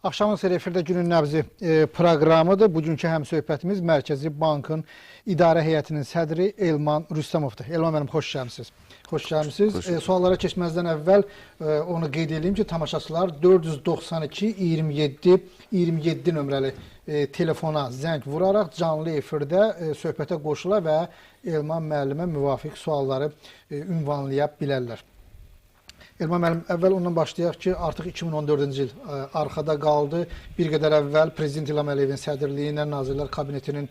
Axşamın efirdə günün nəbzi proqramıdır. Bugünkü həmsöhbətimiz Mərkəzi Bankın İdarə Heyətinin sədri Elman Rüstəmovdur. Elman mənim, xoş gəlmisiniz. Xoş gəlmisiniz. Suallara keçməzdən əvvəl onu qeyd edeyim ki, tamaşaçılar 492-27-27 nömrəli telefona zəng vuraraq canlı efirdə söhbətə qoşula və Elman müəllimə müvafiq sualları ünvanlaya bilərlər. Elman müəllim, əvvəl ondan başlayaq ki, artıq 2014-cü il arxada qaldı. Bir qədər əvvəl Prezident İlham Əliyevin sədrliyi ilə Nazirlər Kabinetinin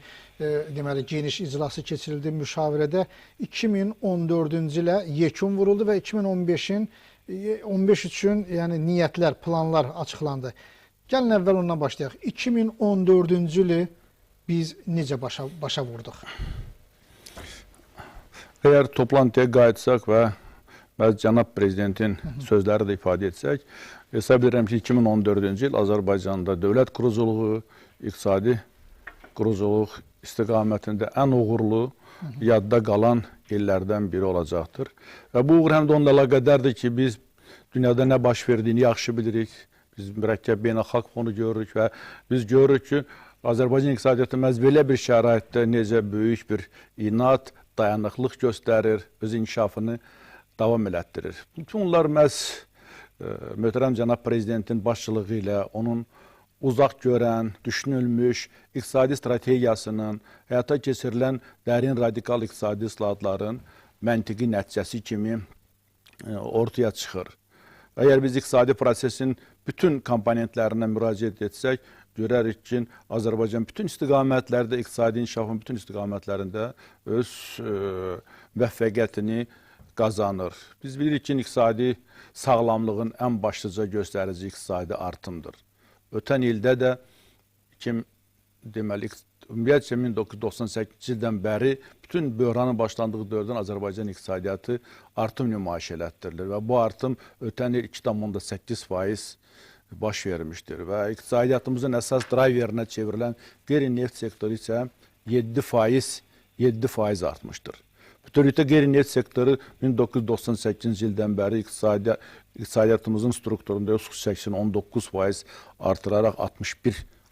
deməli geniş iclası keçirildi müşavirədə. 2014-cü ilə yekun vuruldu və 2015 üçün yəni niyyətlər, planlar açıqlandı. Gəlin əvvəl ondan başlayaq. 2014-cü ili biz necə başa vurduq? Əgər toplantıya qayıtsaq və Cənab Prezidentin sözləri də ifadə etsək, hesab edirəm ki, 2014-cü il Azərbaycanda dövlət quruculuğu, iqtisadi quruculuq istiqamətində ən uğurlu, yadda qalan illərdən biri olacaqdır. Və bu uğur həm də onunla əlaqədardır ki, biz dünyada nə baş verdiyini yaxşı bilirik. Biz mürəkkəb beynəlxalq fonu görürük və biz görürük ki, Azərbaycan iqtisadiyyatı məhz belə bir şəraitdə necə böyük bir inad, dayanıqlıq göstərir, öz inkişafını davam elətdirir. Bütün bunlar məhz möhtərəm cənab Prezidentin başçılığı ilə onun uzaq görən, düşünülmüş iqtisadi strategiyasının, həyata keçirilən dərin radikal iqtisadi islahatların məntiqi nəticəsi kimi ortaya çıxır. Əgər biz iqtisadi prosesin bütün komponentlərinə müraciət etsək, görərik ki, Azərbaycan bütün istiqamətlərdə, iqtisadi inkişafın bütün istiqamətlərində öz müvəffəqiyyətini qazanır. Biz bilirik ki, iqtisadi sağlamlığın ən başlıca göstərici iqtisadi artımdır. Ötən ildə də ümumiyyətcə 1998-ci ildən bəri bütün böhranın başlandığı dövrdən Azərbaycan iqtisadiyyatı artım nümayiş elətdirilir və bu artım ötən il 2,8% baş vermişdir və iqtisadiyyatımızın əsas drayverinə çevrilən qeyri-neft sektoru isə 7% artmışdır. Bütövlükdə qeyri-neft sektoru 1998-ci ildən bəri iqtisadiyyatımızın strukturunda 19% artıraraq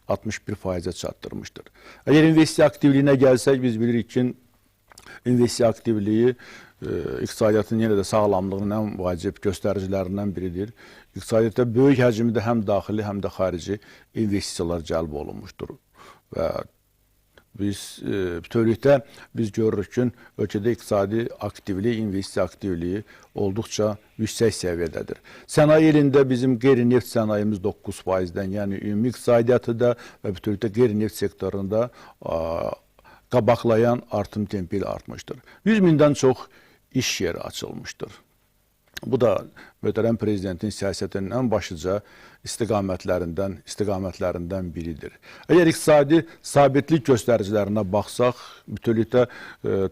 61%-ə çatdırmışdır. Əgər investisiya aktivliyinə gəlsək, biz bilirik ki, investisiya aktivliyi iqtisadiyyatın yenə də sağlamlığının ən vacib göstəricilərindən biridir. İqtisadiyyata böyük həcmdə həm daxili, həm də xarici investisiyalar cəlb olunmuşdur. Və biz bütövlükdə biz görürük ki, ölkədə iqtisadi aktivlik, investisiya aktivliyi olduqca yüksək səviyyədədir. Sənaye ilində bizim qeyri-neft sənayemiz 9%-dən, yəni ümumi iqtisadiyyatı da və bütövlükdə qeyri-neft sektorunda qabaqlayan artım tempi ilə artmışdır. 100 mindən çox iş yeri açılmışdır. Bu da möhtərəm Prezidentin siyasətinin ən başlıca istiqamətlərindən biridir. Əgər iqtisadi sabitlik göstəricilərinə baxsaq, bütövlükdə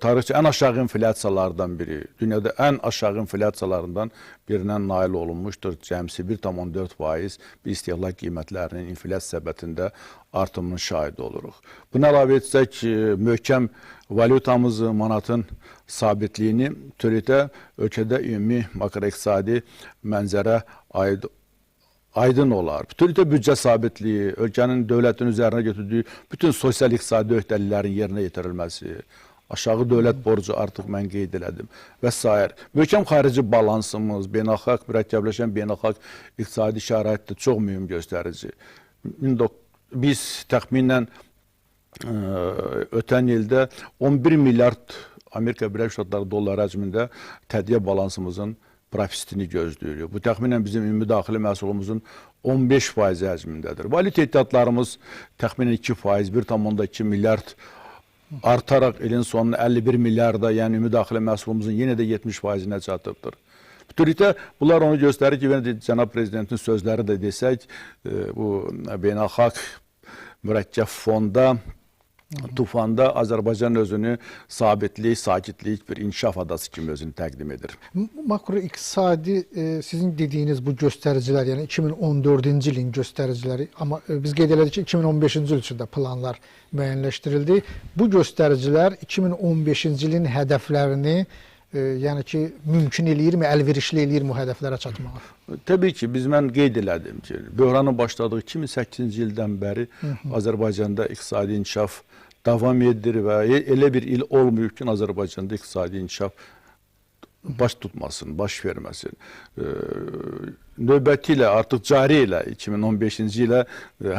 tarixçi ən aşağı inflyasiyalardan biri, dünyada ən aşağı inflyasiyalarından birinə nail olunmuşdur. Cəmsi 1,4% bir istehlak qiymətlərinin inflyasiya səbəbində artımının şahidi oluruq. Buna əlavə etsək, möhkəm valyutamızı, manatın sabitliyini bütövlükdə ölkədə ümumi makroiqtisadi mənzərə aydın olar. Bütövlükdə büdcə sabitliyi, ölkənin dövlətin üzərinə götürdüyü bütün sosial-iqtisadi öhdəliklərin yerinə yetirilməsi, aşağı dövlət borcu artıq mən qeyd elədim və s. Möhkəm xarici balansımız, beynəlxalq, mürəkkəbləşən beynəlxalq iqtisadi şəraitdə çox mühüm göstərici. Biz təxminən ötən ildə 11 milyard Amerika Birləşmiş Ştatları dolları həcmində tədqiq balansımızın profitini gözləyirik. Bu təxminən bizim ümumi daxili məhsulumuzun 15% həcmindədir. Valyuta ehtiyatlarımız təxminən 2%, 1,2 milyard artaraq ilin sonuna 51 milyarda, yəni ümumi daxili məhsulumuzun yenə də 70%-nə çatıbdır. Bütövlükdə bunlar onu göstərir ki, cənab Prezidentin sözləri də desək, bu beynəlxalq mürəkkəb fonda, tufanda Azərbaycan özünü sabitlik, sakitlik bir inkişaf adası kimi özünü təqdim edir. Makroiqtisadi sizin dediyiniz bu göstəricilər, yəni 2014-cü ilin göstəriciləri, amma biz qeyd elədik ki, 2015-ci il üçün də planlar müəyyənləşdirildi. Bu göstəricilər 2015-ci ilin hədəflərini yəni ki, mümkün eləyirmi, əlverişli eləyirmi o hədəflərə çatmağa? Təbii ki, mən qeyd elədim ki, böhranın başladığı 2008-ci ildən bəri Azərbaycanda iqtisadi inkişaf davam edir və elə bir il olmayıb ki, Azərbaycanda iqtisadi inkişaf baş tutmasın, baş verməsin. Növbəti ilə, artıq cari ilə 2015-ci ilə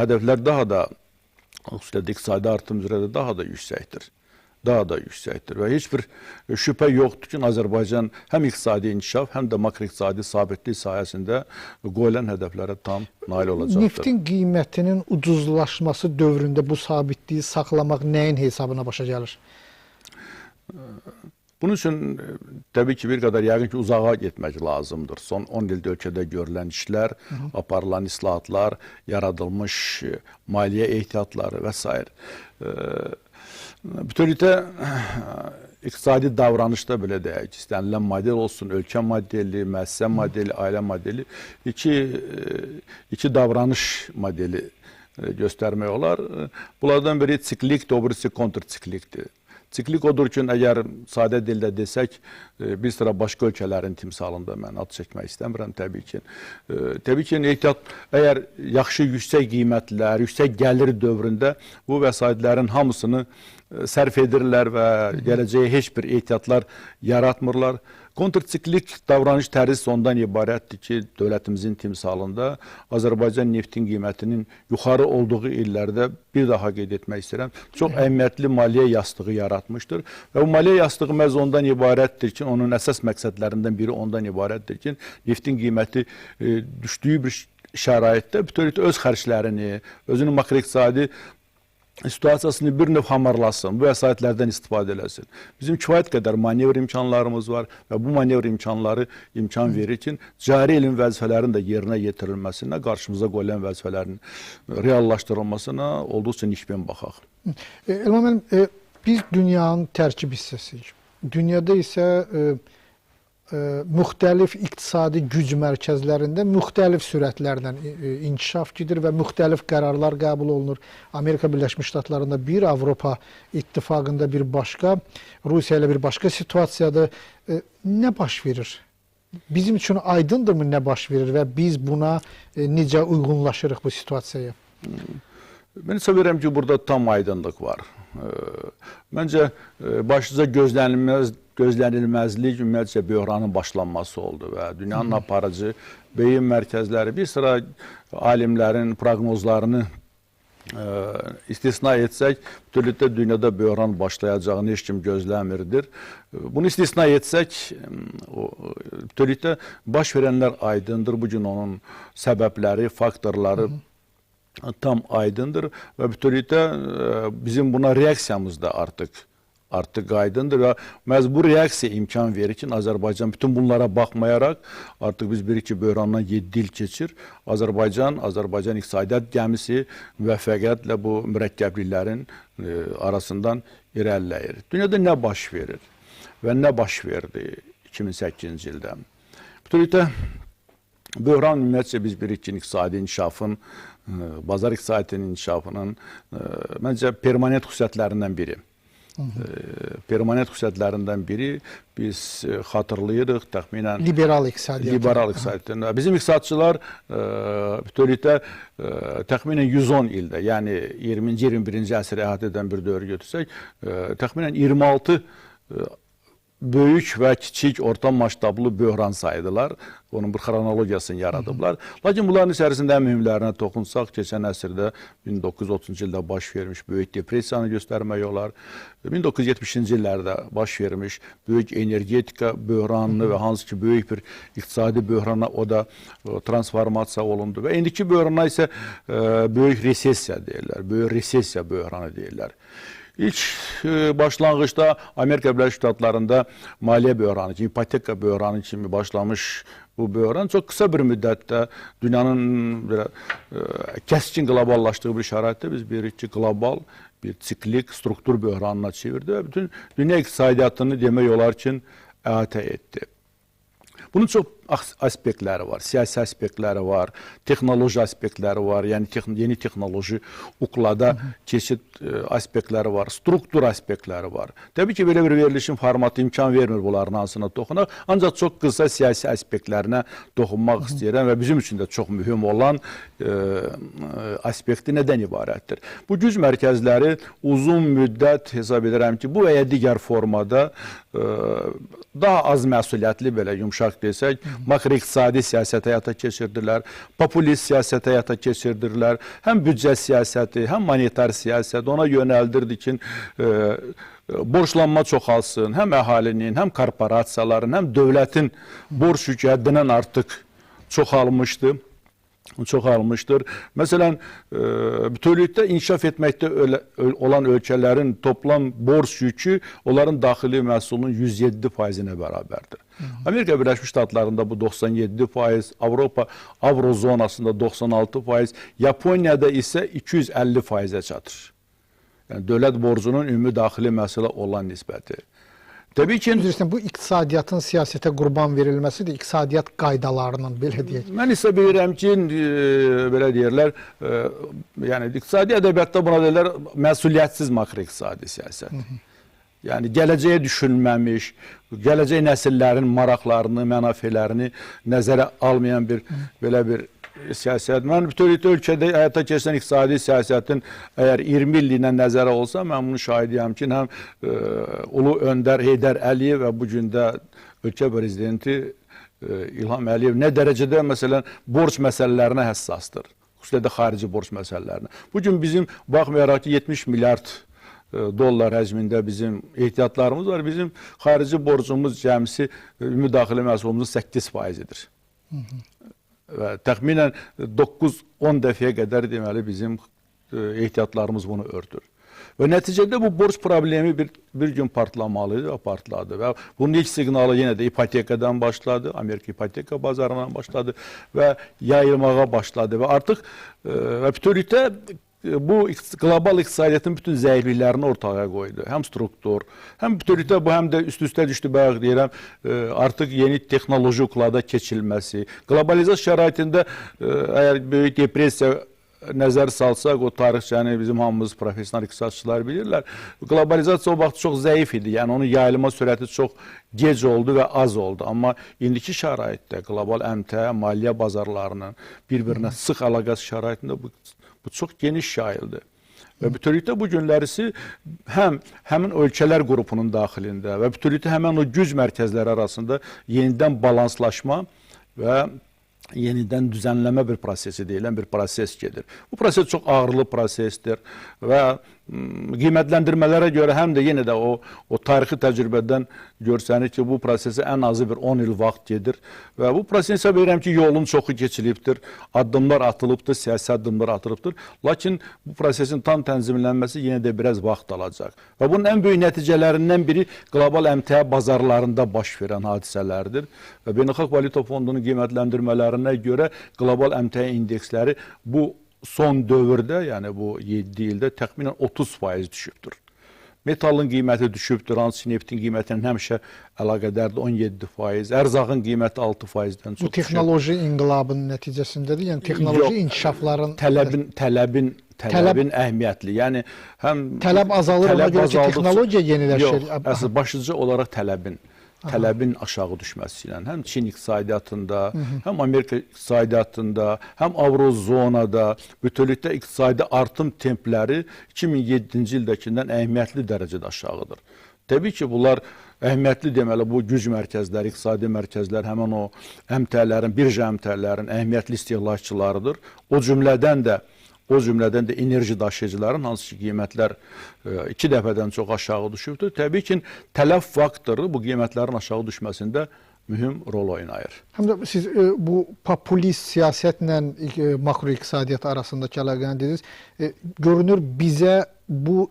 hədəflər daha da, xüsusilə iqtisadi artım üzrə daha da yüksəkdir. Daha da yüksəkdir və heç bir şübhə yoxdur ki, Azərbaycan həm iqtisadi inkişaf, həm də makroiqtisadi sabitlik sayəsində qoyulan hədəflərə tam nail olacaqdır. Neftin qiymətinin ucuzlaşması dövründə bu sabitliyi saxlamaq nəyin hesabına başa gəlir? Bunun üçün təbii ki, bir qədər yəqin ki, uzağa getmək lazımdır. Son 10 ildə ölkədə görülən işlər, aparılan islahatlar, yaradılmış maliyyə ehtiyatları və s. Bütövlükdə iqtisadi davranışda belə deyək, istənilən model olsun, ölkə modeli, müəssisə modeli, ailə modeli, iki davranış modeli göstərmək olar. Bunlardan biri siklikdir, o birisi kontrsiklikdir. Siklik odur ki, əgər sadə dildə desək, bir sıra başqa ölkələrin timsalında mən ad çəkmək istəmirəm təbii ki. Təbii ki, ehtiyat, əgər yaxşı yüksək qiymətlər, yüksək gəlir dövründə bu vəsaitlərin hamısını sərf edirlər və gələcəyə heç bir ehtiyatlar yaratmırlar. Kontrsiklik davranış tərzi ondan ibarətdir ki, dövlətimizin timsalında Azərbaycan neftin qiymətinin yuxarı olduğu illərdə bir daha qeyd etmək istəyirəm, çox əhəmiyyətli maliyyə yastığı yaratmışdır. Və bu maliyyə yastığı məhz ondan ibarətdir ki, onun əsas məqsədlərindən biri ondan ibarətdir ki, neftin qiyməti düşdüyü bir şəraitdə bütövlükdə öz xərclərini, özünün makroiqtisadi situasiyasını bir növ hamarlasın, bu vəsaitlərdən istifadə eləsin. Bizim kifayət qədər manevr imkanlarımız var və bu manevr imkanları imkan verir ki, cari ilin vəzifələrinin də yerinə yetirilməsinə, qarşımıza qoyulan vəzifələrin reallaşdırılmasına olduqca nisbən baxaq. Elman müəllim, biz dünyanın tərkib hissəsiyik. Dünyada isə müxtəlif iqtisadi güc mərkəzlərində müxtəlif sürətlərlə inkişaf gedir və müxtəlif qərarlar qəbul olunur. Amerika Birləşmiş Ştatlarında bir, Avropa İttifaqında bir başqa, Rusiya ilə bir başqa situasiyadır. Nə baş verir? Bizim üçün aydındırmı nə baş verir və biz buna necə uyğunlaşırıq bu situasiyaya? Mən isə verirəm ki, burada tam aydınlıq var. Məncə, başlıca gözlənilməzlik ümumiyyətcə böhranın başlanması oldu və dünyanın aparıcı beyin mərkəzləri bir sıra alimlərin proqnozlarını istisna etsək, bütövlükdə dünyada böhran başlayacağını heç kim gözləmirdir. Bunu istisna etsək, bütövlükdə baş verənlər aydındır. Bugün onun səbəbləri, faktorları tam aydındır və bütövlükdə bizim buna reaksiyamız da artıq aydındır və məhz bu reaksiya imkan verir ki, Azərbaycan bütün bunlara baxmayaraq, artıq biz bilirik ki, böhrandan 7 il keçir. Azərbaycan iqtisadiyyat gəmisi müvəffəqiyyətlə bu mürəkkəbliklərin arasından irəliləyir. Dünyada nə baş verir və nə baş verdi 2008-ci ildə? Bütövlükdə böhran ümumiyyətcə biz bilirik ki, iqtisadi inkişafın, bazar iqtisadiyyatının inkişafının məncə permanent xüsusiyyətlərindən biri. Permanent xüsusiyyətlərindən biri biz xatırlayırıq təxminən liberal iqtisadiyyatın. Bizim iqtisadçılar bütövlükdə təxminən 110 ildə, yəni 20-ci 21-ci əsri əhatə edən bir dövrü götürsək, təxminən 26 böyük və kiçik, orta maştablı böhran saydılar. Onun bir xronologiyasını yaradıblar. Lakin bunların içərisində ən mühümlərinə toxunsaq, keçən əsrdə 1930-cu ildə baş vermiş böyük depressiyanı göstərmək olar. 1970-ci illərdə baş vermiş böyük energetika böhranını və hansı ki, böyük bir iqtisadi böhrana o da transformasiya olundu. Və indiki böhrana isə böyük resessiya deyirlər, böyük resessiya böhranı deyirlər. İlk başlanğıçda Amerika Birləşmiş Ştatlarında maliyyə böhranı kimi, ipoteka böhranı kimi başlamış bu böhran çox qısa bir müddətdə dünyanın kəskin qloballaşdığı bir şəraitdə biz bilirik ki, qlobal bir siklik, struktur böhranına çevirdi və bütün dünya iqtisadiyyatını demək olar ki, əhatə etdi. Bunun çox aspektləri var, siyasi aspektləri var, texnoloji aspektləri var, yəni yeni texnoloji uklada keçid aspektləri var, struktur aspektləri var. Təbii ki, belə bir verilişin formatı imkan vermir bunların hansına toxunaq, ancaq çox qısa siyasi aspektlərinə toxunmaq istəyirəm və bizim üçün də çox mühüm olan aspekti nədən ibarətdir? Bu güc mərkəzləri uzun müddət hesab edirəm ki, bu və ya digər formada daha az məsuliyyətli, belə yumşaq desək, makroiqtisadi siyasət həyata keçirdirlər, populist siyasət həyata keçirdirlər, həm büdcə siyasəti, həm monetar siyasət ona yönəldirdi ki, borclanma çoxalsın, həm əhalinin, həm korporasiyaların, həm dövlətin borc yükü həddindən artıq çoxalmışdır. Məsələn, bütövlükdə inkişaf etməkdə olan ölkələrin toplam borc yükü onların daxili məhsulunun 107%-nə bərabərdir. Amerika Birləşmiş Ştatlarında bu 97%, Avropa Avrozonasında 96%, Yaponiyada isə 250%-ə çatır. Yəni, dövlət borcunun ümumi daxili məhsula olan nisbəti. Təbii ki, bu iqtisadiyyatın siyasətə qurban verilməsidir, iqtisadiyyat qaydalarının, belə deyək. Mən hesab edirəm ki, belə deyirlər, yəni iqtisadi ədəbiyyatda buna deyirlər məsuliyyətsiz makroiqtisadi siyasət. Yəni gələcəyə düşünülməmiş, gələcək nəsillərin maraqlarını, mənafələrini nəzərə almayan belə bir siyasət. Mən bütövlükdə ölkədə həyata keçən iqtisadi siyasətin əgər 20 illiyə nəzərə olsa, mən bunu şahidiyəm ki, həm Ulu Öndər Heydər Əliyev və bu gün də ölkə prezidenti İlham Əliyev nə dərəcədə məsələn borc məsələlərinə həssasdır. Xüsusilə də xarici borc məsələlərinə. Bu gün bizim baxmayaraq ki 70 milyard dollar həcmində bizim ehtiyatlarımız var. Bizim xarici borcumuz cəmsi ümumi daxili məhsulumuzun 8%-idir. Və təxminən 9-10 dəfəyə qədər deməli bizim ehtiyatlarımız bunu örtür. Və nəticədə bu borc problemi bir gün partlamalıydı və partladı. Və bunun ilk siqnalı yenə də ipotekadan başladı, Amerika ipoteka bazarından başladı və yayılmağa başladı. Və artıq bütövlükdə bu qlobal iqtisadiyyatın bütün zəifliklərini ortaya qoydu. Həm struktur, həm bütövlükdə bu həm də üst-üstə düşdü, bayaq deyirəm, artıq yeni texnoloji uklada keçilməsi. Qlobalizasiya şəraitində əgər böyük depressiya nəzər salsaq, o tarixçəni bizim hamımız professional iqtisadçılar bilirlər. Qlobalizasiya o vaxt çox zəif idi. Yəni onun yayılma sürəti çox gec oldu və az oldu. Amma indiki şəraitdə qlobal əmtəə, maliyyə bazarlarının bir-birinə sıx əlaqəsi şəraitində bu çox geniş yayıldı. Və bütövlükdə bu günlərisi həmin ölkələr qrupunun daxilində və bütövlükdə həmin o güc mərkəzləri arasında yenidən balanslaşma və yenidən düzənləmə bir prosesi deyilən bir proses gedir. Bu proses çox ağırlı prosesdir və qiymətləndirmələrə görə həm də yenə də o tarixi təcrübədən görsənir ki, bu prosesi ən azı bir 10 il vaxt gedir və bu proses hesab edirəm ki, yolun çoxu keçilibdir, addımlar atılıbdır, siyasi addımlar atılıbdır. Lakin bu prosesin tam tənzimlənməsi yenə də biraz vaxt alacaq. Və bunun ən böyük nəticələrindən biri qlobal əmtəə bazarlarında baş verən hadisələrdir. Və Beynəlxalq Valyuta Fondunun qiymətləndirmələrinə görə qlobal əmtəə indeksləri bu son dövrdə, yəni bu 7 ildə təxminən 30% düşübdür. Metalın qiyməti düşübdür, hansı neftin qiymətinin həmişə əlaqədardır 17%, ərzağın qiyməti 6%-dən çox. Bu texnoloji inqilabın nəticəsindədir, yəni texnoloji inkişafların tələbin əhəmiyyətli. Yəni həm tələb azalır, ona görə ki, texnologiya yeniləşir. Yox, əsas başlıca olaraq tələbin aşağı düşməsi ilə həm Çin iqtisadiyyatında, həm Amerika iqtisadiyyatında, həm Avrozonada bütövlükdə iqtisadi artım templəri 2007-ci ildəkindən əhəmiyyətli dərəcədə aşağıdır. Təbii ki, bunlar əhəmiyyətli deməli bu güc mərkəzləri, iqtisadi mərkəzlər, həmin o əmtəələrin, birja əmtəələrin əhəmiyyətli istehlakçılarıdır. O cümlədən də enerji daşıyıcıların hansı ki qiymətlər 2 dəfədən çox aşağı düşübdür. Təbii ki, tələb faktoru bu qiymətlərin aşağı düşməsində mühüm rol oynayır. Həm də siz bu populist siyasətlə makroiqtisadiyyat arasındakı əlaqəni dediniz. Görünür bizə bu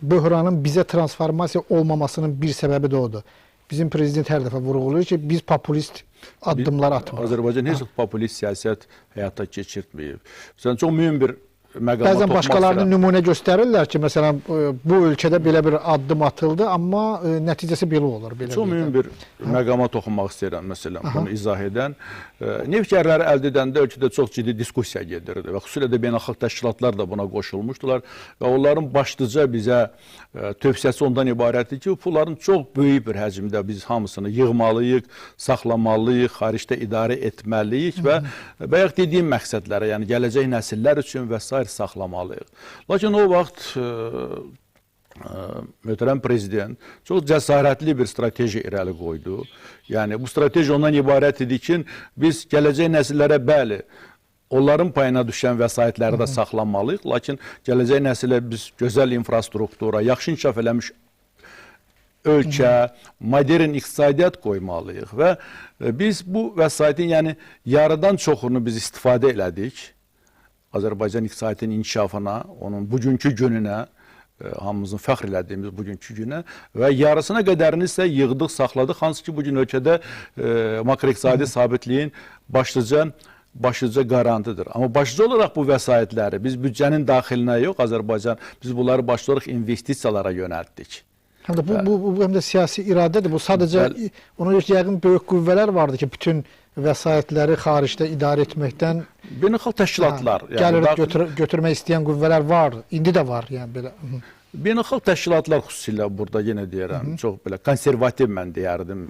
böhranın bizə transformasiya olmamasının bir səbəbi də odur. Bizim prezident hər dəfə vurğulayır ki, biz populist addımlar atmırıq. Azərbaycan heç populist siyasət həyata keçirtməyib. Çox mühüm bir məqama Bəzən başqalarını toxunmaq nümunə göstərirlər ki, məsələn, bu ölkədə belə bir addım atıldı, amma nəticəsi belə olur. Belə çox mühüm bir məqama toxunmaq istəyirəm, məsələn, bunu izah edən. Neftkarları əldə edəndə ölkədə çox ciddi diskussiya gedirdi və xüsusilə də beynəlxalq təşkilatlar da buna qoşulmuşdular və onların başlıca bizə tövsiyəsi ondan ibarətdir ki, pulların çox böyük bir həcmdə biz hamısını yığmalıyıq, saxlamalıyıq, xaricdə idarə etməliyik və bayaq dediyim məqsədlərə, yəni gələcək nəsillər üçün və s. saxlamalıyıq. Lakin o vaxt möhtərəm prezident çox cəsarətli bir strateji irəli qoydu. Yəni bu strateji ondan ibarət idi ki, biz gələcək nəsillərə bəli, onların payına düşən vəsaitləri də saxlamalıyıq, lakin gələcək nəsilə biz gözəl infrastruktura, yaxşı inkişaf eləmiş ölkə, modern iqtisadiyyat qoymalıyıq və biz bu vəsaitin yəni yarıdan çoxunu biz istifadə elədik. Azərbaycan iqtisadiyyatının inkişafına, onun bugünkü gününə, hamımızın fəxr elədiyimiz bugünkü günə və yarısına qədərini isə yığdıq, saxladıq. Hansı ki, bugün ölkədə makroiqtisadi sabitliyin başlıca qarantıdır. Amma başlıca olaraq bu vəsaitləri biz büdcənin daxilinə yox, Azərbaycan, biz bunları başlı olaraq investisiyalara yönəltdik. Həm də bu həm də siyasi iradədir. Bu sadəcə ona görə ki, yəqin böyük qüvvələr vardı ki, bütün vəsaitləri xaricdə idarə etməkdən beynəlxalq təşkilatlar, gəlir götürmək istəyən qüvvələr var. İndi də var, yəni belə. Beynəlxalq təşkilatlar xüsusilə burada yenə deyirəm, çox belə konservativ mən deyərdim.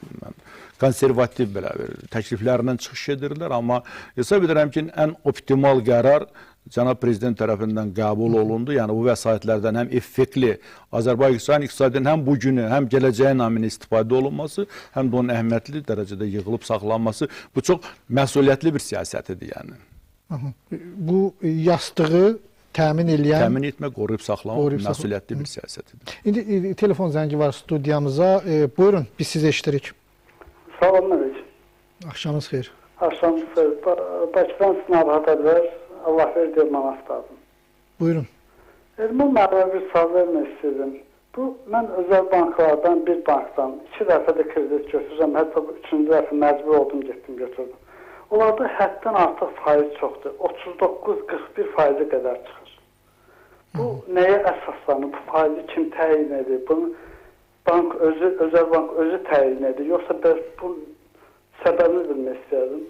Konservativ belə təkliflərindən çıxış edirlər, amma hesab edirəm ki, ən optimal qərar Cənab Prezident tərəfindən qəbul olundu. Yəni bu vəsaitlərdən həm effektli Azərbaycan iqtisadiyyatının həm bugünü, həm gələcəyi naminə istifadə olunması, həm də onun əhəmiyyətli dərəcədə yığılıb saxlanması bu çox məsuliyyətli bir siyasətidir yəni. Bu yastığı təmin etmək, qoruyub saxlamaq məsuliyyətli bir siyasətidir. İndi telefon zəngi var studiyamıza. Buyurun, biz sizi eşidirik. Salam aleyküm. Axşamınız xeyir. Axşamınız xeyir. Bakıdan sınav haberler. Allah verdiği manastırdım. Buyurun. Elman mənə bir sual vermək istedim. Mən özəl banklardan bir bankdan 2 dəfə də kredit götürürəm. Hətta 3-cü dəfə məcbur oldum, getdim götürdüm. Onlarda həddən artıq faiz çoxdur. 39-41% qədər çıxır. Bu nəyə əsaslanır? Bu faizi kim təyin edir? Bunu bank özü, özəl bank özü təyin edir. Yoxsa bu səbəbini bilmək istəyirdim.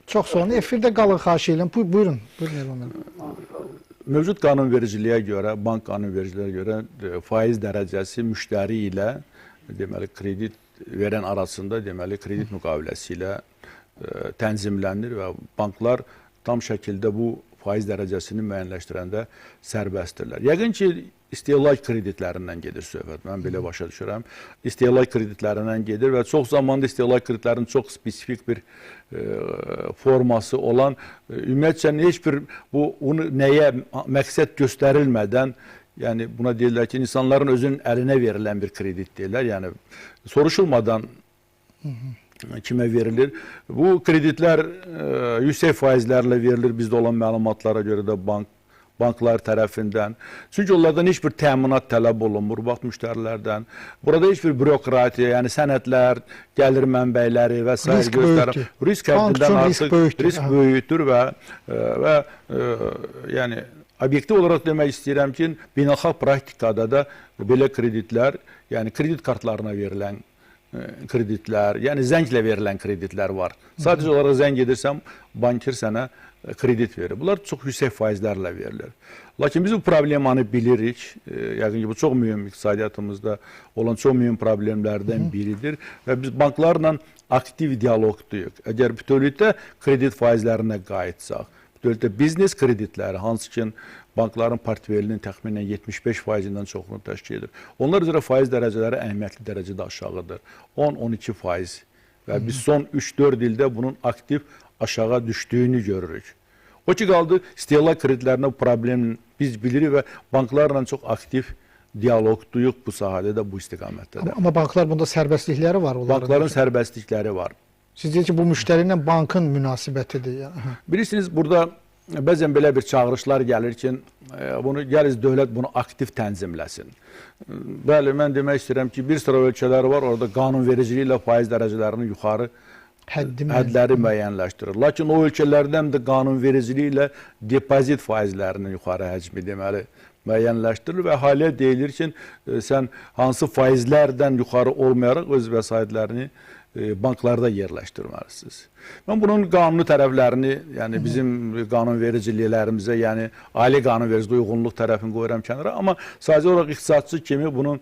Çox sağ olun. Efirdə qalın, xahiş edirəm. Buyurun. Buyurun Elman müəllim. Mövcud qanunvericiliyə görə, bank qanunvericiliyə görə faiz dərəcəsi müştəri ilə, deməli, kredit verən arasında, deməli, kredit müqaviləsi ilə tənzimlənir və banklar tam şəkildə bu faiz dərəcəsini müəyyənləşdirəndə sərbəstdirlər. Yəqin ki, istehlak kreditlərindən gedir söhbət. Mən belə başa düşürəm. İstehlak kreditlərindən gedir və çox zamanda istehlak kreditlərinin çox spesifik bir forması olan, ümumiyyətcə heç bir bunu nəyə məqsəd göstərilmədən, yəni buna deyirlər ki, insanların özünün əlinə verilən bir kredit deyirlər. Yəni soruşulmadan kimə verilir. Bu kreditlər yüksək faizlərlə verilir bizdə olan məlumatlara görə də banklar tərəfindən. Çünki onlardan heç bir təminat tələb olunmur bax müştərilərdən. Burada heç bir bürokratiya, yəni sənədlər, gəlir mənbəyləri və s. göstərir. Risk həddindən artıq risk böyükdür və yəni obyektiv olaraq demək istəyirəm ki, beynəlxalq praktikada da belə kreditlər, yəni kredit kartlarına verilən kreditlər, yəni zənglə verilən kreditlər var. Sadəcə olaraq zəng edirsən, banker sənə kredit verir. Bunlar çox yüksək faizlərlə verilir. Lakin biz bu problemanı bilirik. Yəqin ki, bu çox mühüm iqtisadiyyatımızda olan çox mühüm problemlərdən biridir və biz banklarla aktiv dialoqduyuq. Əgər bütövlükdə kredit faizlərinə qayıtsaq, bütövlükdə biznes kreditləri, hansı ki, bankların portfelinin təxminən 75%-dən çoxunu təşkil edir. Onlar üzrə faiz dərəcələri əhəmiyyətli dərəcədə aşağıdır. 10-12% və biz son 3-4 ildə bunun aktiv aşağı düşdüyünü görürük. O ki qaldı, istehlak kreditlərinə problemin biz bilirik və banklarla çox aktiv dialoqduyuq bu sahədə də, bu istiqamətdə də. Amma banklar bunda sərbəstlikləri var. Bankların sərbəstlikləri var. Siz deyir ki, bu müştəri ilə bankın münasibətidir. Yəni. Bilirsiniz, burada bəzən belə bir çağırışlar gəlir ki, gəliz dövlət bunu aktiv tənzimləsin. Bəli, mən demək istəyirəm ki, bir sıra ölkələr var, orada qanunvericiliklə faiz dərəcələrini yuxarı hədləri müəyyənləşdirir. Lakin o ölkələrdən də qanunvericiliklə depozit faizlərinin yuxarı həcmi deməli müəyyənləşdirilir və haliyə deyilir ki, sən hansı faizlərdən yuxarı olmayaraq öz vəsaitlərini banklarda yerləşdirməlisiniz. Mən bunun qanuni tərəflərini, yəni bizim qanunvericiliklərimizə, yəni ali qanunvericiliyə uyğunluq tərəfini qoyuram kənara, amma sadəcə olaraq iqtisadçı kimi bunun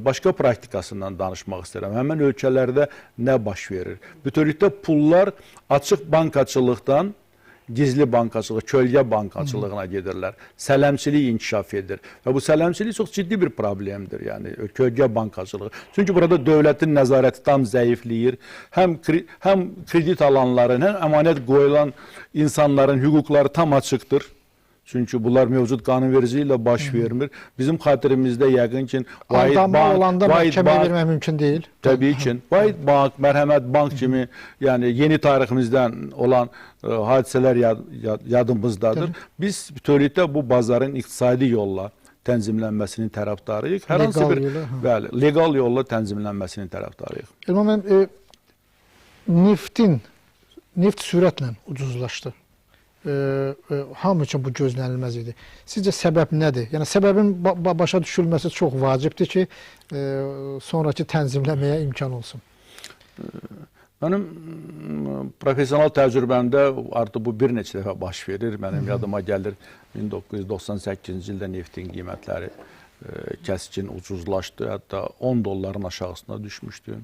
başqa praktikasından danışmaq istəyirəm. Həmin ölkələrdə nə baş verir? Bütövlükdə pullar açıq bankaçılıqdan gizli bankaçılıq, kölgə bankaçılığına gedirlər. Sələmçilik inkişaf edir. Və bu sələmçilik çox ciddi bir problemdir, yəni kölgə bankaçılığı. Çünki burada dövlətin nəzarəti tam zəifləyir. Həm kredit alanların, həm əmanət qoyulan insanların hüquqları tam açıqdır. Çünki bunlar mövcud qanunvericiliklə baş vermir. Bizim xatirimizdə yəqin ki, aldama olanda məhkəməyə vermək mümkün deyil. Təbii ki, Vahid Bank, Mərhəmət Bank kimi, yəni yeni tariximizdən olan hadisələr yadımızdadır. Biz bütövlükdə bu bazarın iqtisadi yolla tənzimlənməsinin tərəfdarıyıq. Hər hansı bir legal yolla tənzimlənməsinin tərəfdarıyıq. Elman müəllim, neft sürətlə ucuzlaşdı. Hamı üçün bu gözlənilməz idi. Sizcə səbəb nədir? Yəni səbəbin başa düşülməsi çox vacibdir ki, sonraki tənzimləməyə imkan olsun. Mənim profesional təcrübəmdə artıq bu bir neçə dəfə baş verir. Mənim yadıma gəlir 1998-ci ildə neftin qiymətləri kəskin ucuzlaşdı. Hətta 10 dolların aşağısına düşmüşdü.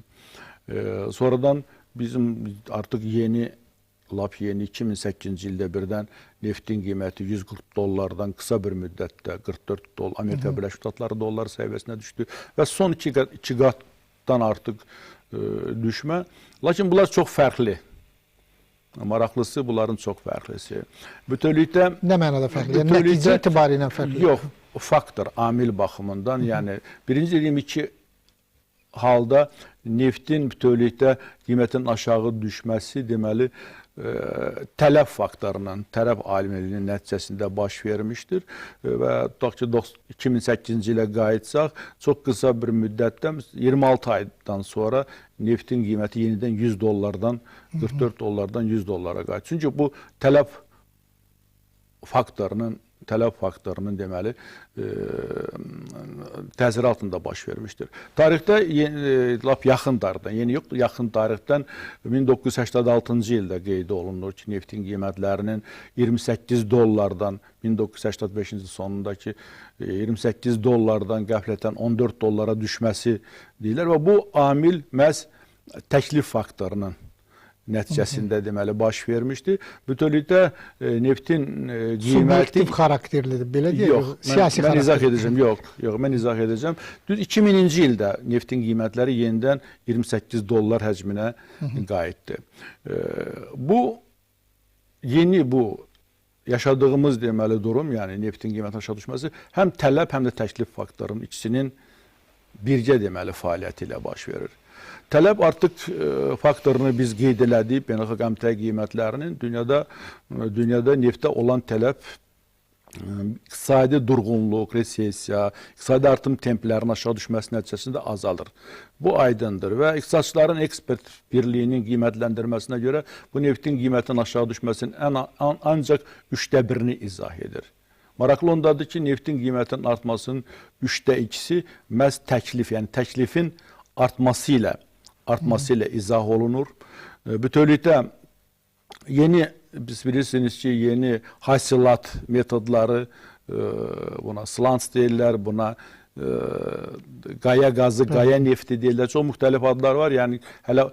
Sonradan bizim artıq lap yeni 2008-ci ildə birdən neftin qiyməti 140 dollardan qısa bir müddətdə 44 dollar, Amerika Birləşmiş Ştatları dolları səviyyəsinə düşdü və son iki qatdan artıq düşmə. Lakin bunlar çox fərqli. Maraqlısı bunların çox fərqlisi. Bütövlükdə... Nə mənada fərqli? Yəni nəticə etibarı ilə fərqli? Yox, faktor, amil baxımından. Yəni birinci dediyim iki halda neftin bütövlükdə qiymətin aşağı düşməsi deməli tələb faktorunun, tələb alimliyinin nəticəsində baş vermişdir və tutaq ki 2008-ci ilə qayıtsaq, çox qısa bir müddətdə 26 aydan sonra neftin qiyməti yenidən 100 dollardan 44 dollardan 100 dollara qayıtdı. Çünki bu tələb faktorunun deməli təsiri altında baş vermişdir. Tarixdə lap yaxın tarixdən, yeni yoxdur, yaxın tarixdən 1986-cı ildə qeyd olunur ki, neftin qiymətlərinin 28 dollardan 1985-ci sonundakı 28 dollardan qəflətən 14 dollara düşməsi deyirlər və bu amil məhz təklif faktorunun nəticəsində deməli baş vermişdi. Bütövlükdə neftin qiyməti... Subyektiv xarakterlidir, belə deyək? Yox, mən izah edəcəm. Yox, mən izah edəcəm. Düz 2000-ci ildə neftin qiymətləri yenidən 28 dollar həcminə qayıtdı. Bu yaşadığımız deməli durum, yəni neftin qiymətinin aşağı düşməsi həm tələb, həm də təklif faktorunun ikisinin birgə deməli fəaliyyəti ilə baş verir. Tələb artıq faktorunu biz qeyd elədik, beynəlxalq əmtəə qiymətlərinin dünyada neftə olan tələb iqtisadi durğunluq, resesiya, iqtisadi artım templərinin aşağı düşməsi nəticəsində azalır. Bu aydındır və iqtisadçıların ekspert birliyinin qiymətləndirməsinə görə bu neftin qiymətinin aşağı düşməsinin ancaq 1/3-ni izah edir. Maraqlı ondadır ki, neftin qiymətinin artmasının 2/3-i məhz təklif, yəni təklifin artması ilə izah olunur. Bütövlükdə biz bilirsiniz ki, yeni hasilat metodları, buna slants deyirlər, buna qaya qazı, qaya nefti deyirlər, çox müxtəlif adlar var. Yəni hələ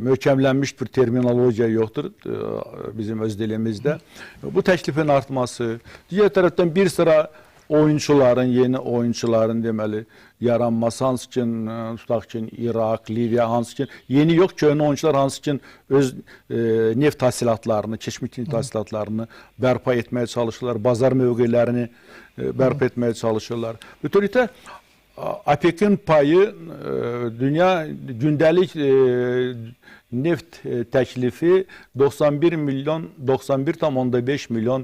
möhkəmlənmiş bir terminologiya yoxdur bizim öz dilimizdə. Bu təklifin artması, digər tərəfdən bir sıra yeni oyunçuların deməli yaranması, hansı ki, tutaq ki, İraq, Liviya, hansı ki, yeni yox, köhnə oyunçular hansı ki, öz neft hasilatlarını, keçmiş neft hasilatlarını bərpa etməyə çalışırlar, bazar mövqelərini bərpa etməyə çalışırlar. Bütövlükdə OPEC-in payı dünya gündəlik neft təklifi 91,5 milyon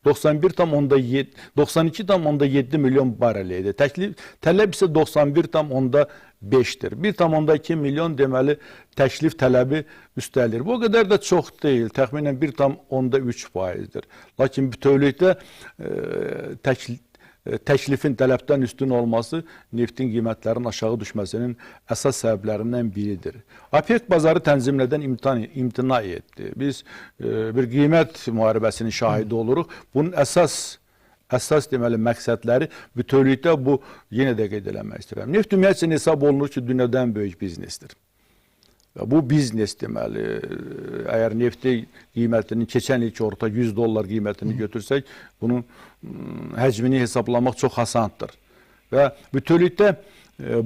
92,7 milyon barel idi. Tələb isə 91,5-dir. 1,2 milyon deməli təklif tələbi üstəlir. Bu o qədər də çox deyil. Təxminən 1,3%-dir. Lakin bütövlükdə təklifin tələbdən üstün olması neftin qiymətlərinin aşağı düşməsinin əsas səbəblərindən biridir. OPEC bazarı tənzimlədən imtina etdi. Biz bir qiymət müharibəsinin şahidi oluruq. Bunun əsas deməli məqsədləri bütövlükdə bu yenə də qeyd eləmək istəyirəm. Neft ümumiyyətlə hesab olunur ki, dünyadan böyük biznesdir. Bu biznes deməli, əgər nefti qiymətinin keçən ilki orta $100 qiymətini götürsək, bunun həcmini hesablamaq çox asandır. Və bütövlükdə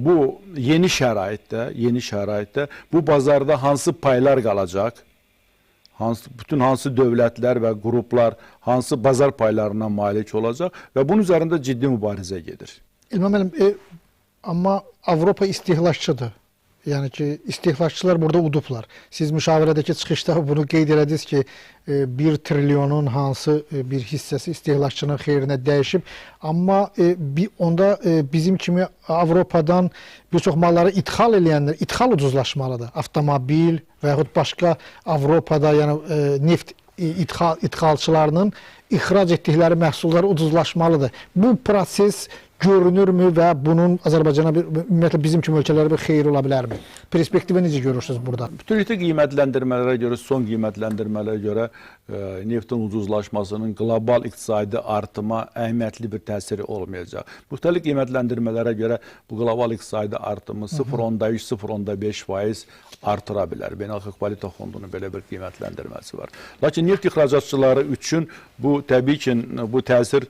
bu yeni şəraitdə bu bazarda hansı paylar qalacaq, bütün hansı dövlətlər və qruplar hansı bazar paylarına malik olacaq və bunun üzərində ciddi mübarizə gedir. İlham müəllim, amma Avropa istehlakçıdır. Yəni ki, istehlakçılar burada udublar. Siz müşavirədəki çıxışda bunu qeyd elədiniz ki, 1 trilyonun hansı bir hissəsi istehlakçının xeyrinə dəyişib. Amma onda bizim kimi Avropadan bir çox malları ithal eləyənlər, ithal ucuzlaşmalıdır. Avtomobil və yaxud başqa Avropada, yəni neft idxalçılarının ixrac etdikləri məhsullar ucuzlaşmalıdır. Bu proses görünürmü və bunun Azərbaycana, ümumiyyətlə bizim kimi ölkələrə bir xeyri ola bilərmi? Perspektivi necə görürsünüz burada? Bütövlükdə qiymətləndirmələrə görə, son qiymətləndirmələrə görə neftin ucuzlaşmasının qlobal iqtisadi artıma əhəmiyyətli bir təsiri olmayacaq. Müxtəlif qiymətləndirmələrə görə bu qlobal iqtisadi artımı 0,3-0,5% artıra bilər. Beynəlxalq Valyuta Fondunun belə bir qiymətləndirməsi var. Lakin neft ixracatçıları üçün bu təbii ki, bu təsir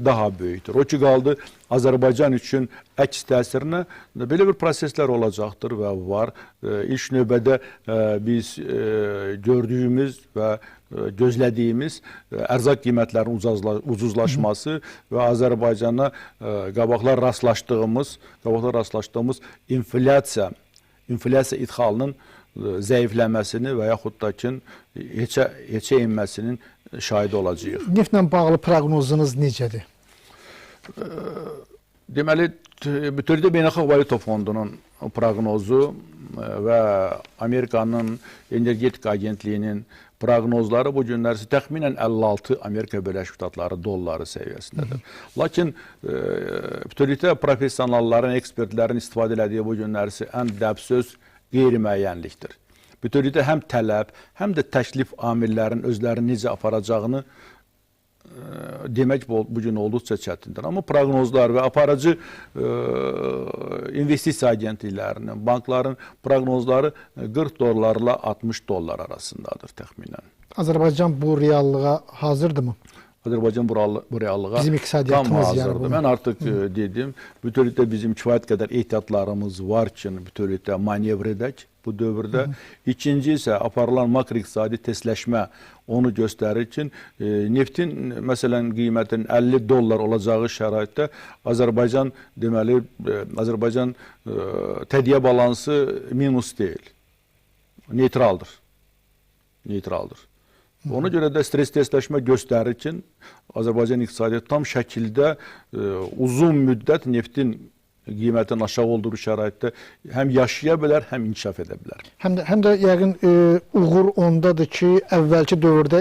daha böyükdür. O ki qaldı Azərbaycan üçün əks təsirinə belə bir proseslər olacaqdır və var. İlk növbədə biz gördüyümüz və gözlədiyimiz ərzaq qiymətlərinin ucuzlaşması və Azərbaycana qabaqlar rastlaşdığımız inflyasiya idxalının zəifləməsini və yaxud da ki, heçə inməsinin şahidi olacağıq. Neftlə bağlı proqnozunuz necədir? Deməli, bütövlükdə Beynəlxalq Valyuta Fondunun proqnozu və Amerikanın Energetika Agentliyinin proqnozları bu günlərsə təxminən 56 Amerika Birləşmiş Ştatları dolları səviyyəsindədir. Lakin bütövlükdə professionalların, ekspertlərin istifadə elədiyi bu günlərsə ən dəbsöz qeyri-müəyyənlikdir. Bütövlükdə həm tələb, həm də təklif amillərin özlərini necə aparacağını demək bu gün olduqca çətindir. Amma proqnozlar və aparıcı investisiya agentliklərinin, bankların proqnozları $40 $60 arasındadır təxminən. Azərbaycan bu reallığa hazırdırmı? Azərbaycan bu reallığa bizim iqtisadiyyatımız tam hazırdır. Yəni mən artıq dedim, bütövlükdə bizim kifayət qədər ehtiyatlarımız var ki, bütövlükdə manevr edək bu dövrdə. İkinci isə aparılan makroiqtisadi tezləşmə onu göstərir ki, neftin məsələn qiymətinin $50 olacağı şəraitdə Azərbaycan deməli Azərbaycan tədqiyə balansı minus deyil. Neytraldır. Ona görə də stres testləşmə göstərir ki, Azərbaycan iqtisadiyyatı tam şəkildə uzun müddət neftin qiymətinin aşağı olduğu şəraitdə həm yaşaya bilər, həm inkişaf edə bilər. Həm də yəqin uğur ondadır ki, əvvəlki dövrdə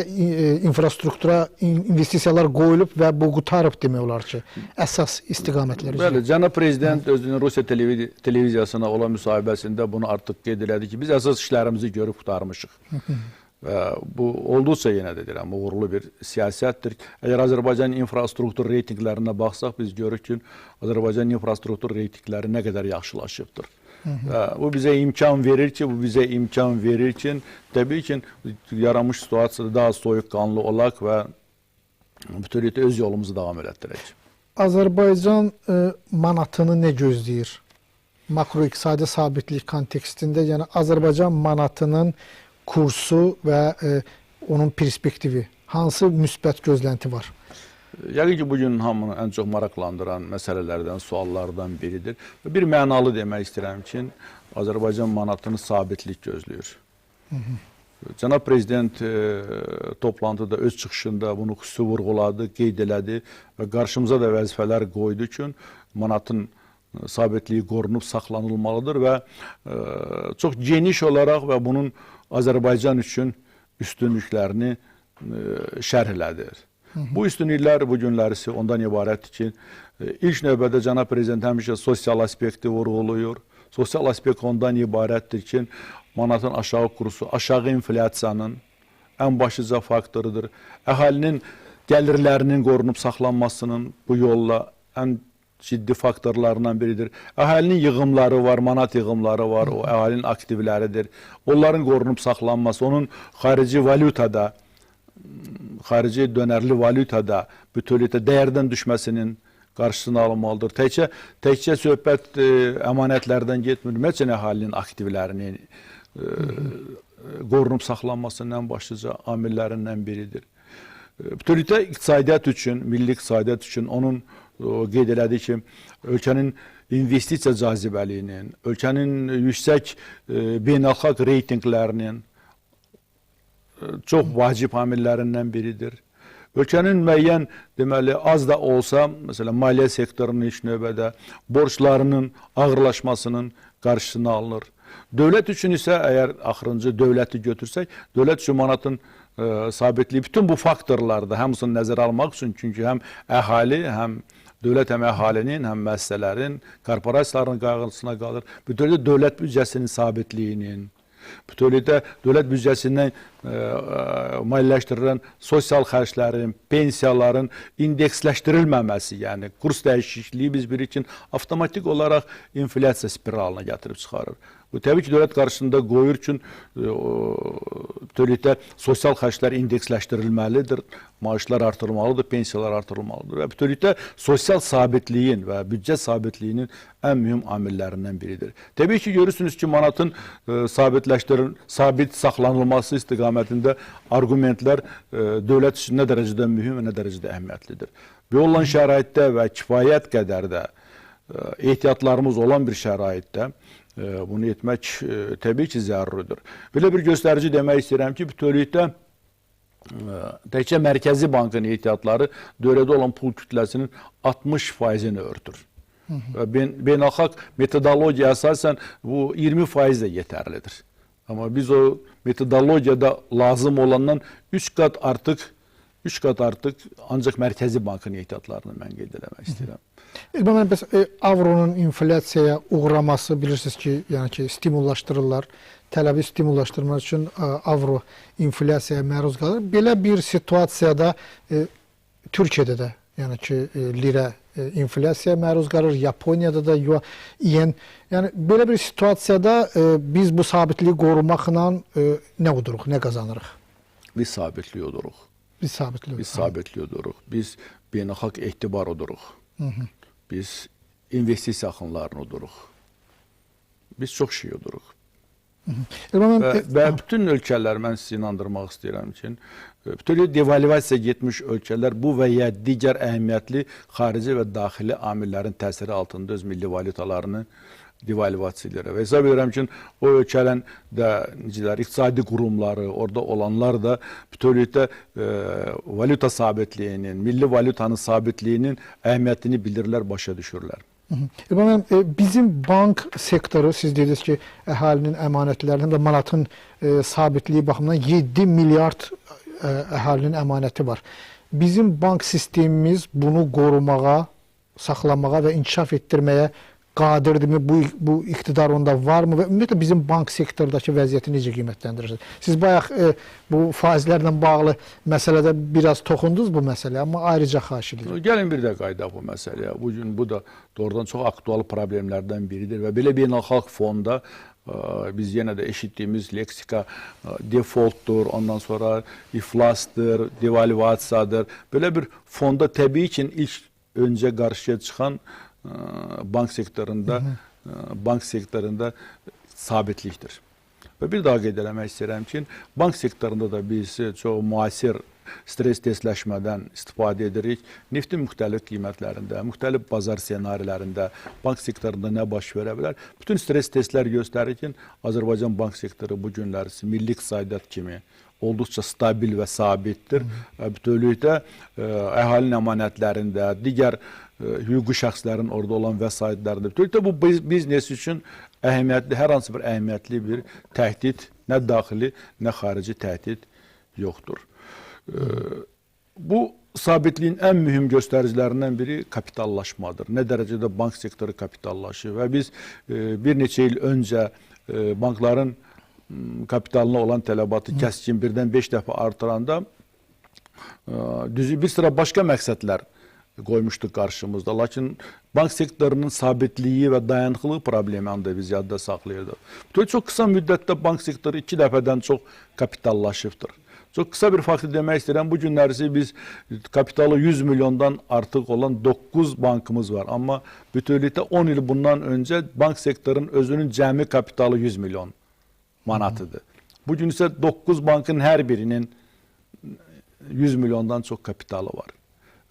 infrastruktura investisiyalar qoyulub və bu qutarıb demək olar ki, əsas istiqamətlər üzrə. Bəli, cənab prezident özünün Rusiya televiziyasına olan müsahibəsində bunu artıq qeyd elədi ki, biz əsas işlərimizi görüb qutarmışıq. Və bu olduqca yenə də deyirəm, uğurlu bir siyasətdir. Əgər Azərbaycan infrastruktur reytinqlərinə baxsaq, biz görürük ki, Azərbaycan infrastruktur reytinqləri nə qədər yaxşılaşıbdır. Bu bizə imkan verir ki, təbii ki, yaranmış situasiyada daha soyuqqanlı olaq və bütövlükdə öz yolumuzu davam elətdirək. Azərbaycan manatını nə gözləyir? Makroiqtisadi sabitlik kontekstində, yəni Azərbaycan manatının kursu və onun perspektivi, hansı müsbət gözlənti var? Yəqin ki, bugün hamını ən çox maraqlandıran məsələlərdən, suallardan biridir. Bir mənalı demək istəyirəm ki, Azərbaycan manatını sabitlik gözləyir. Cənab Prezident toplantıda öz çıxışında bunu xüsusi vurğuladı, qeyd elədi və qarşımıza da vəzifələr qoydu ki, manatın sabitliyi qorunub saxlanılmalıdır və çox geniş olaraq və bunun Azərbaycan üçün üstünlüklərini şərh elədi. Bu üstünlüklər bu günlərisi ondan ibarətdir ki, ilk növbədə Cənab Prezident həmişə sosial aspekti vurğulayır. Sosial aspekt ondan ibarətdir ki, manatın aşağı kursu, aşağı inflyasiyanın ən başlıca faktorudur. Əhalinin gəlirlərinin qorunub saxlanmasının bu yolla ən ciddi faktorlarından biridir. Əhalinin yığımları var, manat yığımları var, o əhalinin aktivləridir. Onların qorunub saxlanması, onun xarici valyutada, xarici dönərli valyutada bütövlükdə dəyərdən düşməsinin qarşısını alınmalıdır. Təkcə söhbət əmanətlərdən getmir. Ümumiyyətlə əhalinin aktivlərinin qorunub saxlanmasının ən başlıca amillərindən biridir. Bütövlükdə iqtisadiyyat üçün, milli iqtisadiyyat üçün onun qeyd elədi ki, ölkənin investisiya cazibəliyinin, ölkənin yüksək beynəlxalq reytinqlərinin çox vacib amillərindən biridir. Ölkənin müəyyən, deməli, az da olsa, məsələn, maliyyə sektorunun ilk növbədə borclarının ağırlaşmasının qarşısını alınır. Dövlət üçün isə, əgər axırıncı dövləti götürsək, dövlət üçün manatın sabitliyi, bütün bu faktorlarda hamısını nəzərə almaq üçün, çünki həm əhali, həm dövlət həm əhalinin, həm müəssisələrin, korporasiyaların qayğısına qalır. Bütövlükdə dövlət büdcəsinin sabitliyinin, bütövlükdə dövlət büdcəsindən maliyyələşdirilən sosial xərclərin, pensiyaların indeksləşdirilməməsi, yəni kurs dəyişikliyi biz bilirik ki, avtomatik olaraq inflyasiya spiralına gətirib çıxarır. Bu təbii ki, dövlət qarşısında qoyur ki, bütövlükdə sosial xərclər indeksləşdirilməlidir, maaşlar artırılmalıdır, pensiyalar artırılmalıdır və bütövlükdə sosial sabitliyin və büdcə sabitliyinin ən mühüm amillərindən biridir. Təbii ki, görürsünüz ki, manatın sabit saxlanılması istiqamətində argumentlər dövlət üçün nə dərəcədə mühüm və nə dərəcədə əhəmiyyətlidir. Bu olan şəraitdə və kifayət qədər də ehtiyatlarımız olan bir şəraitdə bunu etmək təbii ki, zəruridir. Belə bir göstərici demək istəyirəm ki, bütövlükdə təkcə Mərkəzi Bankın ehtiyatları dövrədə olan pul kütləsinin 60%-ni örtür. Beynəlxalq metodologiya əsasən bu 20% də yetərlidir. Amma biz o metodologiyada lazım olandan 3 qat artıq ancaq Mərkəzi Bankın ehtiyatlarını mən qeyd eləmək istəyirəm. Bəs avronun inflyasiyaya uğraması bilirsiniz ki, yəni ki, stimullaşdırırlar. Tələbi stimullaşdırmaq üçün avro inflyasiyaya məruz qalır. Belə bir situasiyada Türkiyədə də, yəni ki, lirə inflyasiyaya məruz qalır, Yaponiyada da yen. Yəni belə bir situasiyada biz bu sabitliyi qorumaqla nə uduruq, nə qazanırıq? Biz sabitliyi uduruq. Biz sabitliyi uduruq. Biz beynəlxalq etibar uduruq. Biz investisiya axınlarını uduruq. Biz çox şey uduruq. Və bütün ölkələr, mən sizi inandırmaq istəyirəm ki, bütün devalivasiya getmiş ölkələr bu və ya digər əhəmiyyətli xarici və daxili amillərin təsiri altında öz milli valyutalarını devalivasiya edir. Və hesab edirəm ki, o ölkələrin də iqtisadi qurumları, orada olanlar da bütövlükdə valyuta sabitliyinin, milli valyutanın sabitliyinin əhəmiyyətini bildirirlər, başa düşürlər. Bizim bank sektoru, siz dediniz ki, əhalinin əmanətlərinin və manatın sabitliyi baxımından 7 milyard əhalinin əmanəti var. Bizim bank sistemimiz bunu qorumağa, saxlamağa və inkişaf etdirməyə qadirdirmi? Bu iqtidar onda varmı və ümumiyyətlə bizim bank sektorundakı vəziyyəti necə qiymətləndirirsiniz? Siz bayaq bu faizlərlə bağlı məsələdə biraz toxundunuz bu məsələyə, amma ayrıca xahiş edirəm. Gəlin bir də qayıdaq bu məsələyə. Bugün bu da doğrudan çox aktual problemlərdən biridir və belə beynəlxalq fonda biz yenə də eşitdiyimiz leksika defaultdur, ondan sonra iflasdır, devalivasiyadır. Belə bir fonda təbii ki, ilk öncə qarşıya çıxan bank sektorunda sabitlikdir. Və bir daha qeyd eləmək istəyirəm ki, bank sektorunda da biz çox müasir stres testləşmədən istifadə edirik. Neftin müxtəlif qiymətlərində, müxtəlif bazar senarilərində, bank sektorunda nə baş verə bilər? Bütün stres testlər göstərir ki, Azərbaycan bank sektoru bu günlər milli iqtisadiyyat kimi olduqca stabil və sabitdir. Bütövlükdə əhalinin əmanətlərində, digər hüquqi şəxslərin orada olan vəsaitlərində. Bütövlükdə bu biznes üçün əhəmiyyətli, hər hansı bir əhəmiyyətli bir təhdid, nə daxili, nə xarici təhdid yoxdur. Bu sabitliyin ən mühüm göstəricilərindən biri kapitallaşmadır. Nə dərəcədə bank sektoru kapitallaşır və biz bir neçə il öncə bankların kapitalına olan tələbatı kəskin birdən 5 dəfə artıranda bir sıra başqa məqsədlər qoymuşduq qarşımızda. Lakin bank sektorunun sabitliyi və dayanıqlılığı problemi də biz yadda saxlayırdıq. Çox qısa müddətdə bank sektoru 2 dəfədən çox kapitallaşıbdır. Çox qısa bir faktı demək istəyirəm. Bu günlərisi biz kapitalı 100 milyondan artıq olan 9 bankımız var. Amma bütövlükdə 10 il bundan öncə bank sektorunun özünün cəmi kapitalı 100 milyon manatıdır. Bu gün isə 9 bankın hər birinin 100 milyondan çox kapitalı var.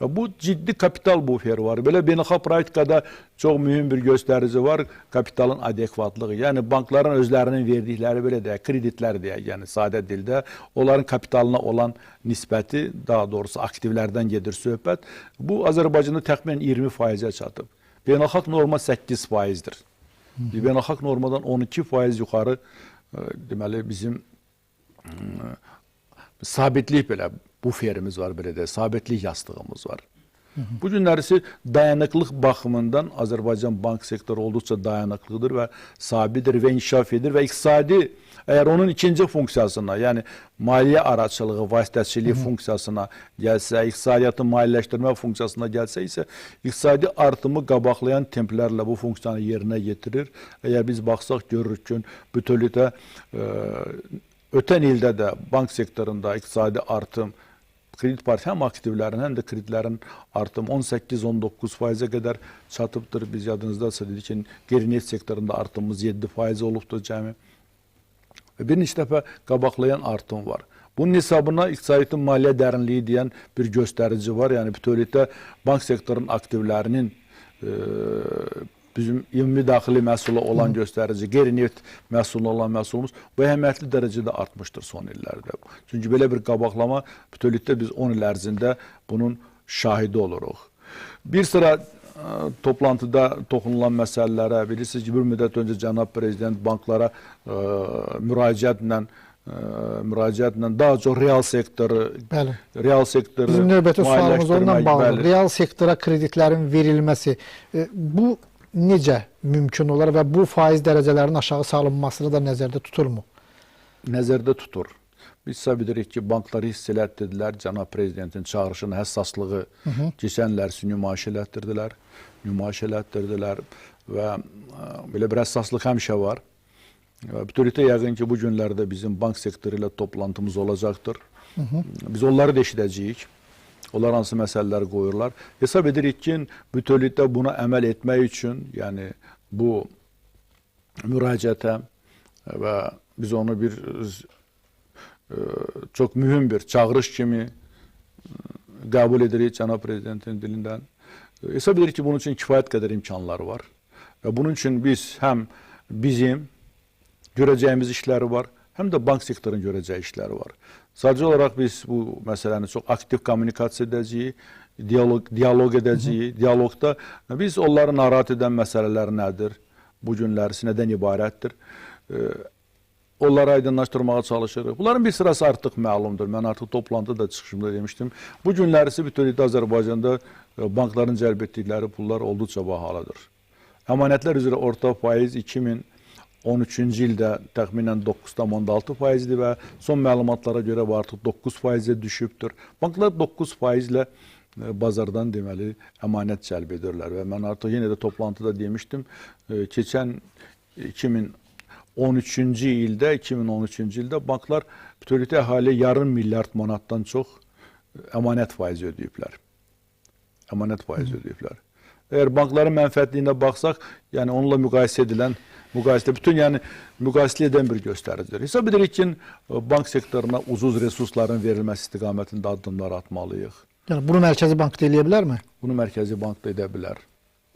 Və bu ciddi kapital buferi var. Belə beynəlxalq praktikada çox mühüm bir göstərici var, kapitalın adekvatlığı. Yəni bankların özlərinin verdikləri belə deyək, kreditlər deyək, yəni sadə dildə onların kapitalına olan nisbəti, daha doğrusu aktivlərdən gedir söhbət. Bu Azərbaycanda təxminən 20%-ə çatıb. Beynəlxalq norma 8%-dir. Beynəlxalq normadan 12% yuxarı deməli bizim sabitlik belə buferimiz var, belə də sabitlik yastığımız var. Bu günlərisi dayanıqlıq baxımından Azərbaycan bank sektoru olduqca dayanıqlıdır və sabitdir və inkişaf edir və iqtisadi, əgər onun ikinci funksiyasına, yəni maliyyə araçılığı, vasitəçiliyi funksiyasına gəlsə, iqtisadiyyatı maliyyələşdirmə funksiyasına gəlsə isə, iqtisadi artımı qabaqlayan templərlə bu funksiyanı yerinə yetirir. Əgər biz baxsaq görürük ki, bütövlükdə ötən ildə də bank sektorunda iqtisadi artım, kredit partisi həm aktivlərin, həm də kreditlərin artım 18-19%-ə qədər çatıbdır. Biz yadınızdasa dedik ki, qeyri-neft sektorunda artımımız 7% olubdur cəmi. Bir neçə dəfə qabaqlayan artım var. Bunun hesabına iqtisadiyyatın maliyyə dərinliyi deyən bir göstərici var. Yəni bütövlükdə bank sektorunun aktivlərinin bizim ümumi daxili məhsulu olan göstərici, qeyri-neft məhsulu olan məhsulumuz bu əhəmiyyətli dərəcədə artmışdır son illərdə. Çünki belə bir qabaqlama bütövlükdə biz 10 il ərzində bunun şahidi oluruq. Bir sıra toplantıda toxunulan məsələlərə, bilirsiniz ki, bir müddət öncə cənab prezident banklara müraciətlə daha çox real sektoru, bizim növbəti sualımız ondan bağlı. Real sektora kreditlərin verilməsi, bu necə mümkün olar və bu faiz dərəcələrinin aşağı salınmasını da nəzərdə tuturmu? Nəzərdə tutur. Biz isə bilirik ki, bankları hiss elətdirdilər, cənab prezidentin çağırışının həssaslığı keçən illərsi nümayiş elətdirdilər və belə bir həssaslıq həmişə var. Bütövlükdə yəqin ki, bu günlərdə bizim bank sektoru ilə toplantımız olacaqdır. Biz onları da eşidəcəyik. Onlar hansı məsələləri qoyurlar. Hesab edirik ki, bütövlükdə buna əməl etmək üçün, yəni bu müraciətə və biz onu bir çox mühüm bir çağırış kimi qəbul edirik cənab prezidentin dilindən. Hesab edirik ki, bunun üçün kifayət qədər imkanları var. Və bunun üçün biz həm bizim görəcəyimiz işləri var, həm də bank sektorunun görəcəyi işləri var. Sadəcə olaraq biz bu məsələni çox aktiv kommunikasiya edəcəyik, dialoq edəcəyik. Dialoqda biz onları narahat edən məsələlər nədir? Bu günlərisi nədən ibarətdir? Onları aydınlaşdırmağa çalışırıq. Bunların bir sırası artıq məlumdur. Mən artıq toplantıda çıxışımda demişdim. Bu günlərisi bütövlükdə Azərbaycanda bankların cəlb etdikləri pullar olduqca bahalıdır. Əmanətlər üzrə orta faiz 2013-cü ildə təxminən 9,6%-dir və son məlumatlara görə artıq 9%-ə düşübdür. Banklar 9%-lə bazardan deməli əmanət cəlb edirlər və mən artıq yenə də toplantıda demişdim, keçən 2013-cü ildə banklar bütövlükdə əhaliyə yarım milyard manatdan çox əmanət faizi ödəyiblər. Eğer bankların mənfəətliyinə baxsaq, yəni onunla müqayisə eden bir göstəricidir. Hesab edirik ki, bank sektoruna ucuz resursların verilməsi istiqamətində addımlar atmalıyıq. Yəni bunu Mərkəzi Bank da eləyə bilərmi? Bunu Mərkəzi Bank da edə bilər.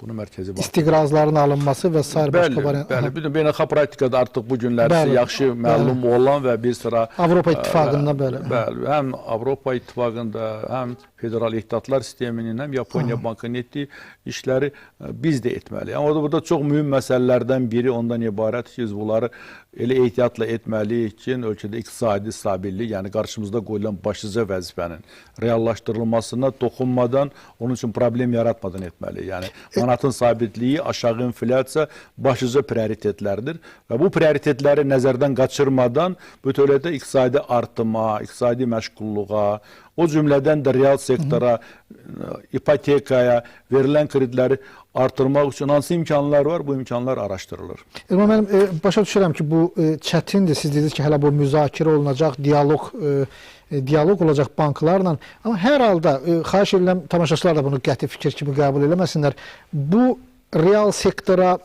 Bunu Mərkəzi Bank. İstiqrazların alınması və sair başqa variant. Bəli, beynəlxalq praktikada artıq bu günlər yaxşı məlum olan və bir sıra Avropa İttifaqında belə. Bəli, həm Avropa İttifaqında, həm federal ehtiyatlar sisteminin, həm Yaponiya Bankının etdiyi işləri biz də etməliyik. Amma burada çox mühüm məsələlərdən biri ondan ibarət ki, biz bunları elə ehtiyatla etməliyik ki, ölkədə iqtisadi stabillik, yəni qarşımızda qoyulan başlıca vəzifənin reallaşdırılmasına toxunmadan, onun üçün problem yaratmadan etməliyik. Yəni manatın sabitliyi, aşağı inflyasiya başlıca prioritetlərdir və bu prioritetləri nəzərdən qaçırmadan bütövlükdə iqtisadi artıma, iqtisadi məşğulluğa, o cümlədən də real sektora, ipotekaya verilən kreditləri artırmaq üçün hansı imkanlar var? Bu imkanlar araşdırılır. Elman müəllim, başa düşürəm ki, bu çətindir. Siz dediniz ki, hələ bu müzakirə olunacaq, dialoq olacaq banklarla. Amma hər halda, xahiş edirəm, tamaşaçılar da bunu qəti fikir kimi qəbul eləməsinlər. Bu real sektora,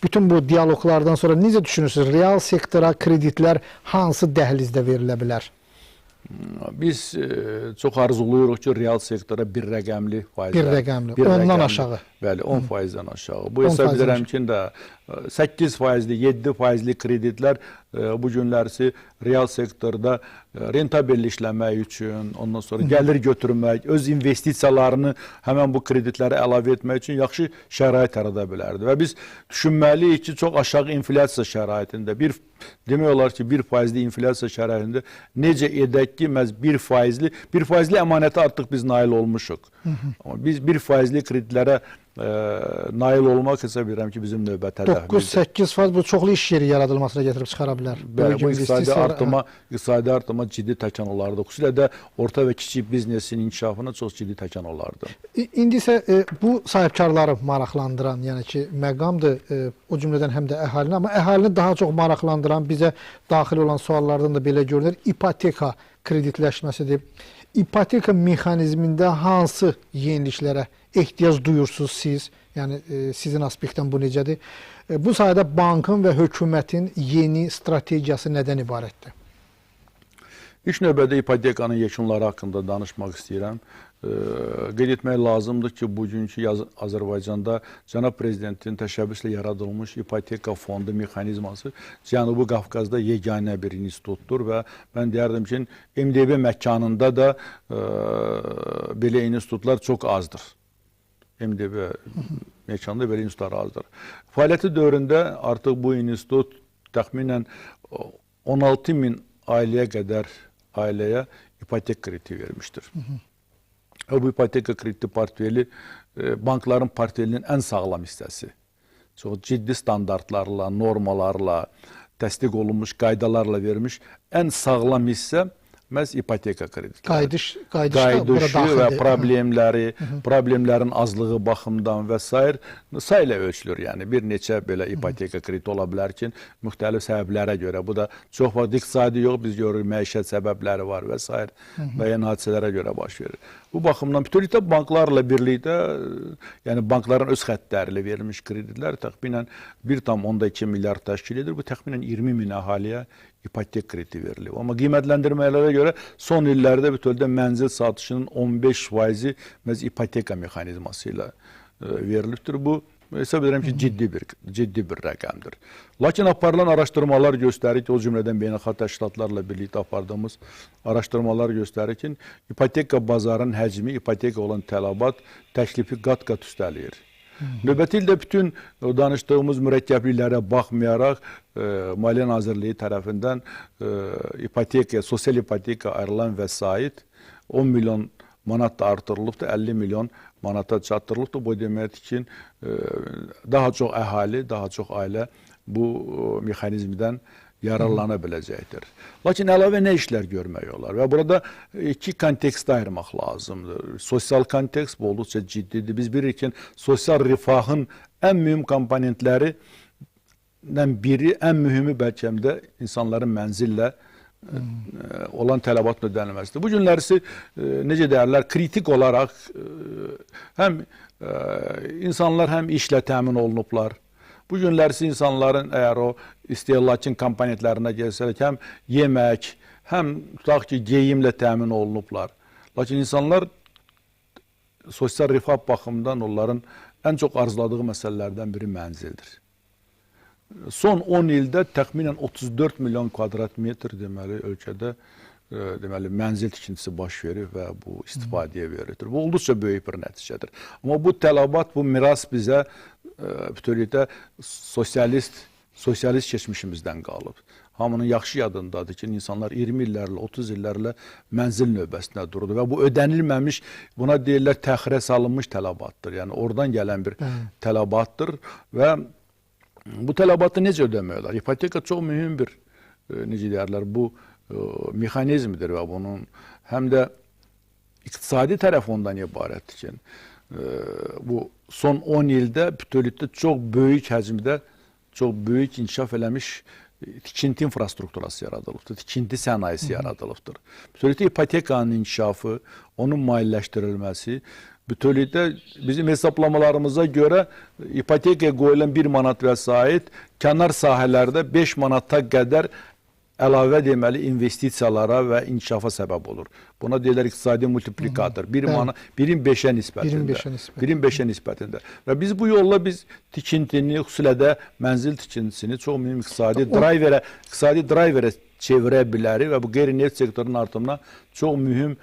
bütün bu dialoqlardan sonra necə düşünürsünüz? Real sektora kreditlər hansı dəhlizdə verilə bilər? Biz çox arzuluyuruq ki, real sektora bir rəqəmli faizlər. Bir rəqəmli, ondan aşağı. Bəli, 10%-dən aşağı. Bu hesab edirəm ki, 8%, 7%li kreditlər bu günlərsi real sektorda rentabelləşmək üçün, ondan sonra gəlir götürmək, öz investisiyalarını həmən bu kreditləri əlavə etmək üçün yaxşı şərait yarada bilərdi. Və biz düşünməliyik ki, çox aşağı inflyasiya şəraitində, demək olar ki, 1%li inflyasiya şəraitində necə edək ki, məhz 1%li əmanətə artıq biz nail olmuşuq. Amma biz 1%li kreditlərə nail olmaq hesab edirəm ki, bizim növbəti hədəfimizdir. 9-8% bu çoxlu iş yeri yaradılmasına gətirib çıxara bilər. Bəli, bu iqtisadi artıma ciddi təkan olardı. Xüsusilə də orta və kiçik biznesin inkişafına çox ciddi təkan olardı. İndi isə bu sahibkarları maraqlandıran, yəni ki, məqamdır o cümlədən həm də əhalini, amma əhalini daha çox maraqlandıran, bizə daxil olan suallardan da belə görünür, ipoteka kreditləşməsidir. İpoteka mexanizmində hansı yeniliklərə ehtiyac duyursunuz siz? Yəni sizin aspektdən bu necədir? Bu sayədə bankın və hökumətin yeni strategiyası nədən ibarətdir? İlk növbədə ipotekanın yekunları haqqında danışmaq istəyirəm. Qeyd etmək lazımdır ki, bugünkü Azərbaycanda Cənab Prezidentin təşəbbüslə yaradılmış ipoteka fondu mexanizması Cənubi Qafqazda yeganə bir institutdur və mən deyərdim ki, MDB məkanında da belə institutlar çox azdır. MDB məkanında belə institutlar azdır. Fəaliyyəti dövründə artıq bu institut təxminən 16 min ailəyə qədər ailəyə ipotek krediti vermişdir. Bu ipoteka krediti portfeli bankların portfelinin ən sağlam hissəsi. Çox ciddi standartlarla, normalarla, təsdiq olunmuş qaydalarla vermiş ən sağlam hissə məhz ipoteka kreditləri. Qaydışı və problemlərin azlığı baxımdan və s. ilə ölçülür. Yəni bir neçə belə ipoteka krediti ola bilər ki, müxtəlif səbəblərə görə. Bu da çox vaxt iqtisadi yox, biz görürük, məişət səbəbləri var və s. müəyyən hadisələrə görə baş verir. Bu baxımdan bütövlükdə banklarla birlikdə, yəni bankların öz xəttləri ilə verilmiş kreditlər təxminən 1,2 milyard təşkil edir. Bu təxminən 20 min əhaliyə ipotek krediti verilib. Amma qiymətləndirmələrə görə son illərdə bütövlükdə mənzil satışının 15%-i məhz ipoteka mexanizması ilə verilibdir. Bu hesab edirəm ki, ciddi bir rəqəmdir. Lakin aparılan araşdırmalar göstərir ki, o cümlədən beynəlxalq təşkilatlarla birlikdə apardığımız araşdırmalar göstərir ki, ipoteka bazarının həcmi, ipoteka olan tələbat təklifi qat-qat üstələyir. Növbəti ildə bütün danışdığımız mürəkkəbliklərə baxmayaraq, Maliyyə Nazirliyi tərəfindən sosial ipoteka ayrılan vəsait 10 milyon manat da artırılıbdır, 50 milyon manata çatdırılıbdır. Bu deməkdir ki, daha çox əhali, daha çox ailə bu mexanizmdən yararlana biləcəkdir. Lakin əlavə nə işlər görmək olar? Və burada iki kontekstə ayırmaq lazımdır. Sosial kontekst bu olduqca ciddidir. Biz bilirik ki, sosial rifahın ən mühüm komponentlərindən biri, ən mühümü bəlkə də insanların mənzillə olan tələbatın ödənilməsidir. Bu günlərisi necə deyərlər, kritik olaraq həm insanlar həm işlə təmin olunublar. Bu günlərisi insanların əgər o istehlakçı komponentlərinə gəlsək, həm yemək, həm tutaq ki, geyimlə təmin olunublar. Lakin insanlar sosial rifah baxımından onların ən çox arzuladığı məsələlərdən biri mənzildir. Son 10 ildə təxminən 34 milyon kvadrat metr deməli ölkədə deməli mənzil tikintisi baş verir və bu istifadəyə verilir. Bu olduqca böyük bir nəticədir. Amma bu tələbat, bu miras bizə bütövlükdə sosialist keçmişimizdən qalıb. Hamının yaxşı yadındadır ki, insanlar 20 illərlə, 30 illərlə mənzil növbəsində durdu və bu ödənilməmiş, buna deyirlər təxirə salınmış tələbatdır. Yəni oradan gələn bir tələbatdır və bu tələbatı necə ödəmək olar? İpoteka çox mühüm bir, necə deyərlər, bu mexanizmdir və bunun həm də iqtisadi tərəf ondan ibarətdir ki, bu son 10 ildə bütövlükdə çox böyük həcmdə, çox böyük inkişaf eləmiş tikinti infrastrukturası yaradılıbdır, tikinti sənayesi yaradılıbdır. Bütövlükdə ipotekanın inkişafı, onun maliyyələşdirilməsi, bütövlükdə bizim hesablamalarımıza görə ipotekaya qoyulan 1 manat vəsait kənar sahələrdə 5 manata qədər əlavə deməli investisiyalara və inkişafa səbəb olur. Buna deyirlər iqtisadi multiplikator. 1-in 5-ə nisbətində. Və biz bu yolla biz tikintini, xüsusilə də mənzil tikintisini çox mühüm iqtisadi driverə çevirə bilərik və bu qeyri-neft sektorunun artımına çox mühüm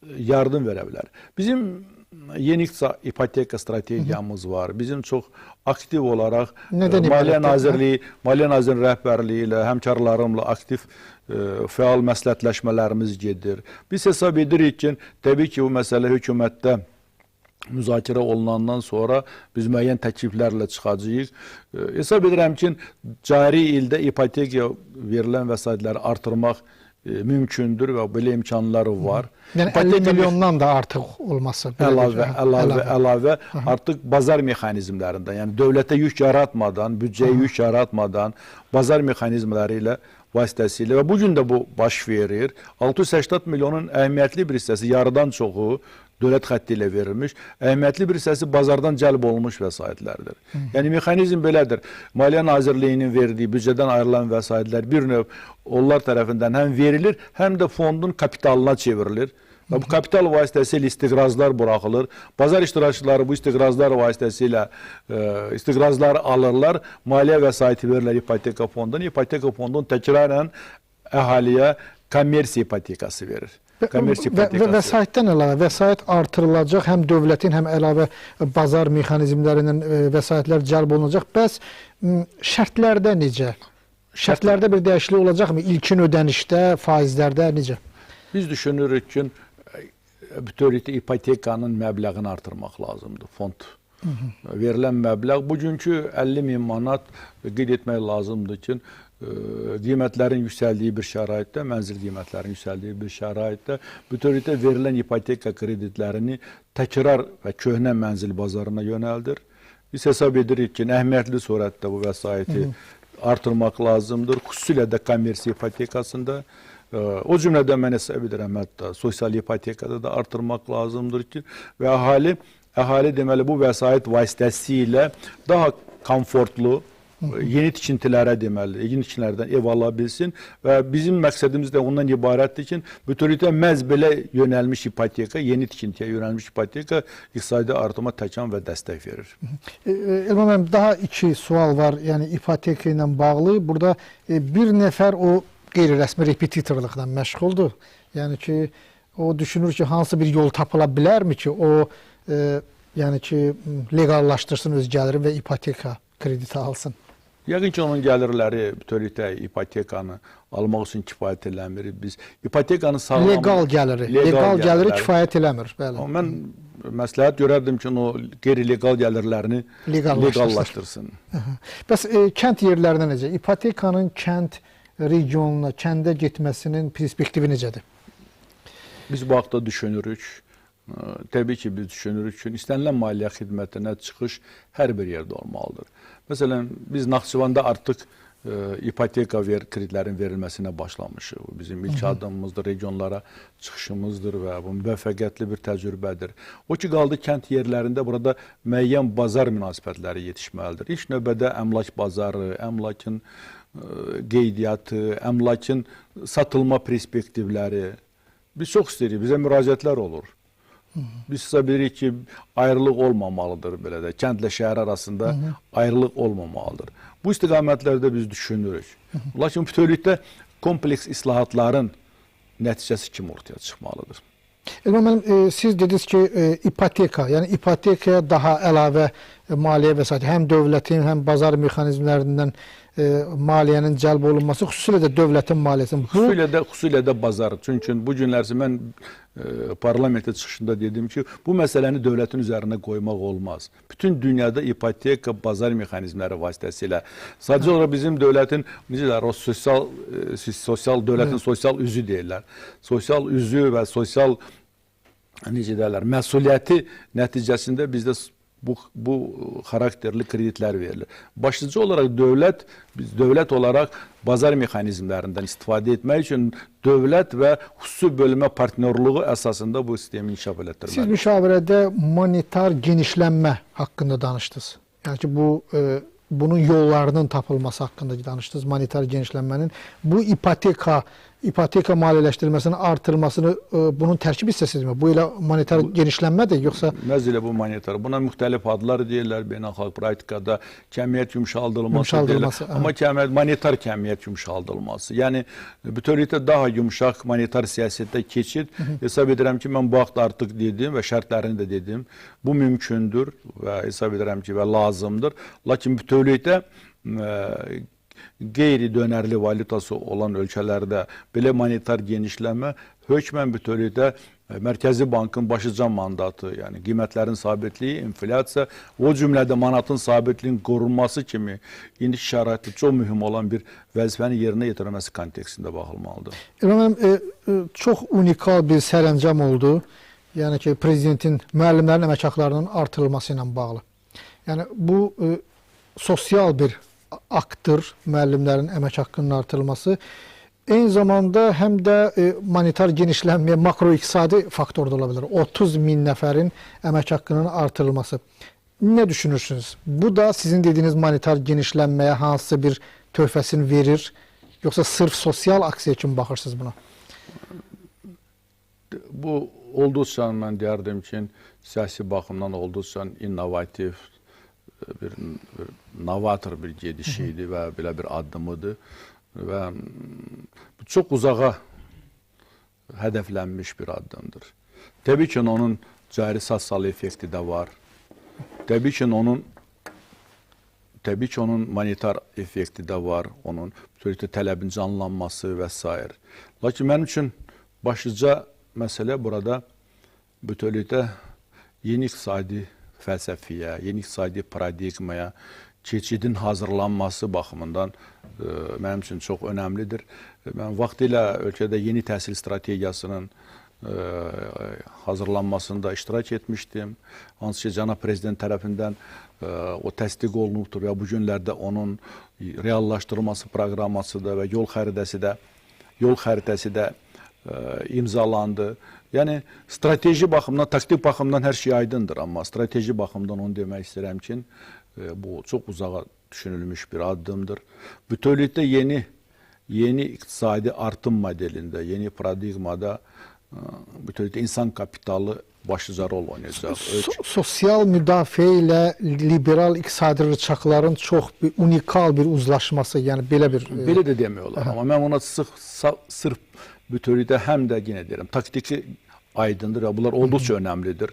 yardım verə bilər. Bizim yeni ipoteka strategiyamız var. Bizim çox aktiv olaraq Maliyyə Nazirliyi rəhbərliyi ilə, həmkarlarımla aktiv fəal məsləhətləşmələrimiz gedir. Biz hesab edirik ki, təbii ki, bu məsələ hökumətdə müzakirə olunandan sonra biz müəyyən təkliflərlə çıxacağıq. Hesab edirəm ki, cari ildə ipotekaya verilən vəsaitləri artırmaq mümkündür və belə imkanları var. Yəni 50 milyondan da artıq olması. Əlavə artıq bazar mexanizmlərində, yəni dövlətə yük yaratmadan, büdcəyə yük yaratmadan, bazar mexanizmləri ilə vasitəsilə və bugün də bu baş verir. 680 milyonun əhəmiyyətli bir hissəsi, yarıdan çoxu dövlət xətti ilə verilmiş, əhəmiyyətli bir hissəsi bazardan cəlb olunmuş vəsaitlərdir. Yəni mexanizm belədir. Maliyyə Nazirliyinin verdiyi büdcədən ayrılan vəsaitlər bir növ onlar tərəfindən həm verilir, həm də fondun kapitalına çevrilir. Və bu kapital vasitəsilə istiqrazlar buraxılır. Bazar iştirakçıları bu istiqrazlar vasitəsilə istiqrazları alırlar. Maliyyə vəsaiti verirlər ipoteka fonduna. Ipoteka fondun təkrarən əhaliyə kommersiya ipotekası verir. Vəsaitdən əlavə, vəsait artırılacaq, həm dövlətin, həm əlavə bazar mexanizmlərindən vəsaitlər cəlb olunacaq. Bəs şərtlərdə necə? Şərtlərdə bir dəyişiklik olacaqmı? İlkin ödənişdə, faizlərdə necə? Biz düşünürük ki, bütövlükdə ipotekanın məbləğini artırmaq lazımdır. Fond verilən məbləğ. Bugünkü 50.000 manat qeyd etmək lazımdır ki, qiymətlərin yüksəldiyi bir şəraitdə, mənzil qiymətlərinin yüksəldiyi bir şəraitdə bütövlükdə verilən ipoteka kreditlərini təkrar və köhnə mənzil bazarına yönəldir. Biz hesab edirik ki, əhəmiyyətli surətdə bu vəsaiti artırmaq lazımdır. Xüsusilə də kommersiya ipotekasında, o cümlədən mən hesab edirəm, hətta sosial ipotekada da artırmaq lazımdır ki, və əhali deməli bu vəsait vasitəsilə daha komfortlu, yeni tikintilərə deməli, yeni tikintilərdən ev ala bilsin və bizim məqsədimiz də ondan ibarətdir ki, bütövlükdə məhz belə yönəlmiş ipoteka, yeni tikintiyə yönəlmiş ipoteka iqtisadi artıma təkan və dəstək verir. Elman müəllim, daha 2 sual var, yəni ipoteka ilə bağlı. Burada bir nəfər o qeyri-rəsmi repetitorluqla məşğuldur. Yəni ki, o düşünür ki, hansı bir yol tapıla bilərmi ki, o yəni ki, legallaşdırsın öz gəlirini və ipoteka krediti alsın? Yəqin ki, onun gəlirləri bütövlükdə ipotekanı almaq üçün kifayət eləmir. Biz ipotekanı sağlam... Legal gəliri kifayət eləmir. Mən məsləhət görərdim ki, o qeyri-legal gəlirlərini legallaşdırsın. Bəs kənd yerlərinə necə? İpotekanın kənd regionuna, kəndə getməsinin perspektivi necədir? Biz bu haqda düşünürük. Təbii ki, biz düşünürük ki, istənilən maliyyə xidmətinə çıxış hər bir yerdə olmalıdır. Məsələn, biz Naxçıvanda artıq ipoteka kreditlərin verilməsinə başlamışıq. Bu bizim ilk addımımızdır, regionlara çıxışımızdır və bu müvəffəqiyyətli bir təcrübədir. O ki, qaldı kənd yerlərində burada müəyyən bazar münasibətləri yetişməlidir. İlk növbədə əmlak bazarı, əmlakın qeydiyyatı, əmlakın satılma perspektivləri. Biz çox istəyirik, bizə müraciətlər olur. Biz sizə bilirik ki, ayrılıq olmamalıdır belə də. Kəndlə şəhər arasında ayrılıq olmamalıdır. Bu istiqamətlərdə biz düşünürük. Lakin bütövlükdə kompleks islahatların nəticəsi kimi ortaya çıxmalıdır. Elman müəllim, siz dediniz ki, ipoteka, yəni ipotekaya daha əlavə maliyyə vəsaiti, həm dövlətin, həm bazar mexanizmlərindən maliyyənin cəlb olunması, xüsusilə də dövlətin maliyyəsinin. Xüsusilə də bazar. Çünki bu günlərsə mən parlamentə çıxışında dedim ki, bu məsələni dövlətin üzərinə qoymaq olmaz. Bütün dünyada ipoteka, bazar mexanizmləri vasitəsilə. Sadəcə olaraq bizim dövlətin, necə deyirlər, sosial dövlətin sosial üzü deyirlər. Sosial üzü və sosial, necə deyirlər, məsuliyyəti nəticəsində bizdə bu xarakterli kreditlər verilir. Başlıca olaraq biz dövlət olaraq bazar mexanizmlərindən istifadə etmək üçün dövlət və xüsusi bölmə partnyorluğu əsasında bu sistemi inkişaf elətdirməlidir. Siz müşavirədə monetar genişlənmə haqqında danışdınız. Yəni ki, bunun yollarının tapılması haqqında danışdınız, monetar genişlənmənin. Bu ipoteka maliyyələşdirilməsinin artırılmasını bunun tərkib hissəsidirmi? Bu ilə monetar genişlənmədir, yoxsa? Məz ilə bu monetar. Buna müxtəlif adlar deyirlər, beynəlxalq praktikada kəmiyyət yumşaldılması deyirlər. Amma monetar kəmiyyət yumşaldılması. Yəni, bütövlükdə daha yumşaq monetar siyasətdə keçid. Hesab edirəm ki, mən bu vaxt artıq dedim və şərtlərini də dedim. Bu mümkündür və hesab edirəm ki, və lazımdır. Lakin bütövlükdə qeyri-dönərli valyutası olan ölkələrdə belə monetar genişlənmə hökmən bütövlükdə Mərkəzi Bankın başlıca mandatı, yəni qiymətlərin sabitliyi, inflyasiya, o cümlədə manatın sabitliyinin qorunması kimi indiki şəraitdə çox mühüm olan bir vəzifəni yerinə yetirməsi kontekstində baxılmalıdır. Elman müəllim, çox unikal bir sərəncam oldu. Yəni ki, prezidentin müəllimlərin əmək haqlarının artırılması ilə bağlı. Yəni, bu sosial bir aktdır, müəllimlərin əmək haqqının artırılması. Eyni zamanda həm də monetar genişlənməyə makroiqtisadi faktor da ola bilər. 30 min nəfərin əmək haqqının artırılması. Nə düşünürsünüz? Bu da sizin dediyiniz monetar genişlənməyə hansısa bir töhfəsini verir, yoxsa sırf sosial aksiya kimi baxırsınız buna? Bu olduqca mən deyərdim ki, siyasi baxımdan olduqca innovativ, bir novator bir gedişiydi və belə bir addımıdır və çox uzağa hədəflənmiş bir addımdır. Təbii ki, onun cari sosial effekti də var. Təbii ki, onun monetar effekti də var, onun tələbin canlanması və s. Lakin mənim üçün başlıca məsələ burada bütövlükdə yeni iqtisadi fəlsəfiyə, yeni iqtisadi paradigmaya keçidin hazırlanması baxımından mənim üçün çox önəmlidir. Mən vaxtilə ölkədə yeni təhsil strategiyasının hazırlanmasında iştirak etmişdim. Hansı ki, cənab prezident tərəfindən o təsdiq olunubdur və bu günlərdə onun reallaşdırılması proqraması da və yol xəritəsi də imzalandı. Yəni, strateji baxımdan, taktik baxımdan hər şey aydındır, amma strateji baxımdan onu demək istəyirəm ki, bu çox uzağa düşünülmüş bir addımdır. Bütövlükdə yeni iqtisadi artım modelində, yeni paradigmada bütövlükdə insan kapitalı başlıca rol oynayacaq. Sosial müdafiə ilə liberal iqtisadi rıçaqların çox unikal bir uzlaşması, yəni belə bir... Belə də demək olar, amma mən ona sırf bütövlükdə həm də yenə deyirəm, taktiki aydındır və bunlar olduqca önəmlidir.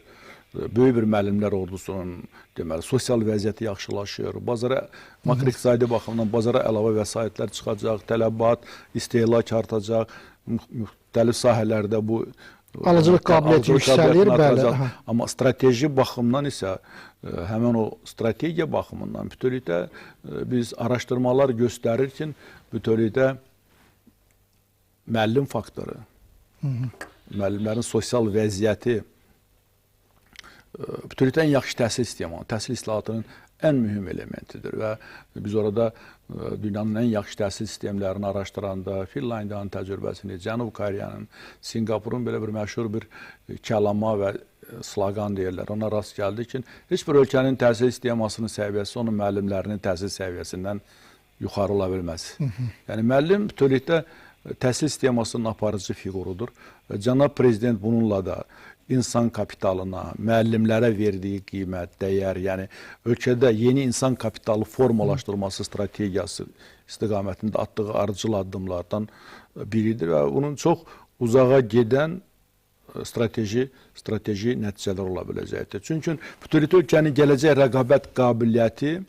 Böyük bir müəllimlər ordusunun deməli, sosial vəziyyəti yaxşılaşır. Bazara, makroiqtisadi baxımdan bazara əlavə vəsaitlər çıxacaq, tələbat, istehlak artacaq, müxtəlif sahələrdə bu alıcılıq qabiliyyəti yüksəlir, bəli. Amma strateji baxımdan isə həmin o strategiya baxımından bütövlükdə biz araşdırmalar göstərir ki, bütövlükdə müəllim faktoru, müəllimlərin sosial vəziyyəti bütövlükdə ən yaxşı təhsil sistemi, təhsil islahatının ən mühüm elementidir və biz orada dünyanın ən yaxşı təhsil sistemlərini araşdıranda Finlandiyanın təcrübəsini, Cənub Koreyanın, Singapurun belə bir məşhur bir kəlama və sloqan deyirlər. Ona rast gəldik ki, heç bir ölkənin təhsil sistemasının səviyyəsi onun müəllimlərinin təhsil səviyyəsindən yuxarı ola bilməz. Yəni müəllim bütövlükdə təhsil sistemasının aparıcı figurudur. Cənab Prezident bununla da insan kapitalına, müəllimlərə verdiyi qiymət, dəyər, yəni ölkədə yeni insan kapitalı formalaşdırılması strategiyası istiqamətində atdığı ardıcıl addımlardan biridir və bunun çox uzağa gedən strateji nəticələr ola biləcəkdir. Çünki bütövlükdə ölkənin gələcək rəqabət qabiliyyəti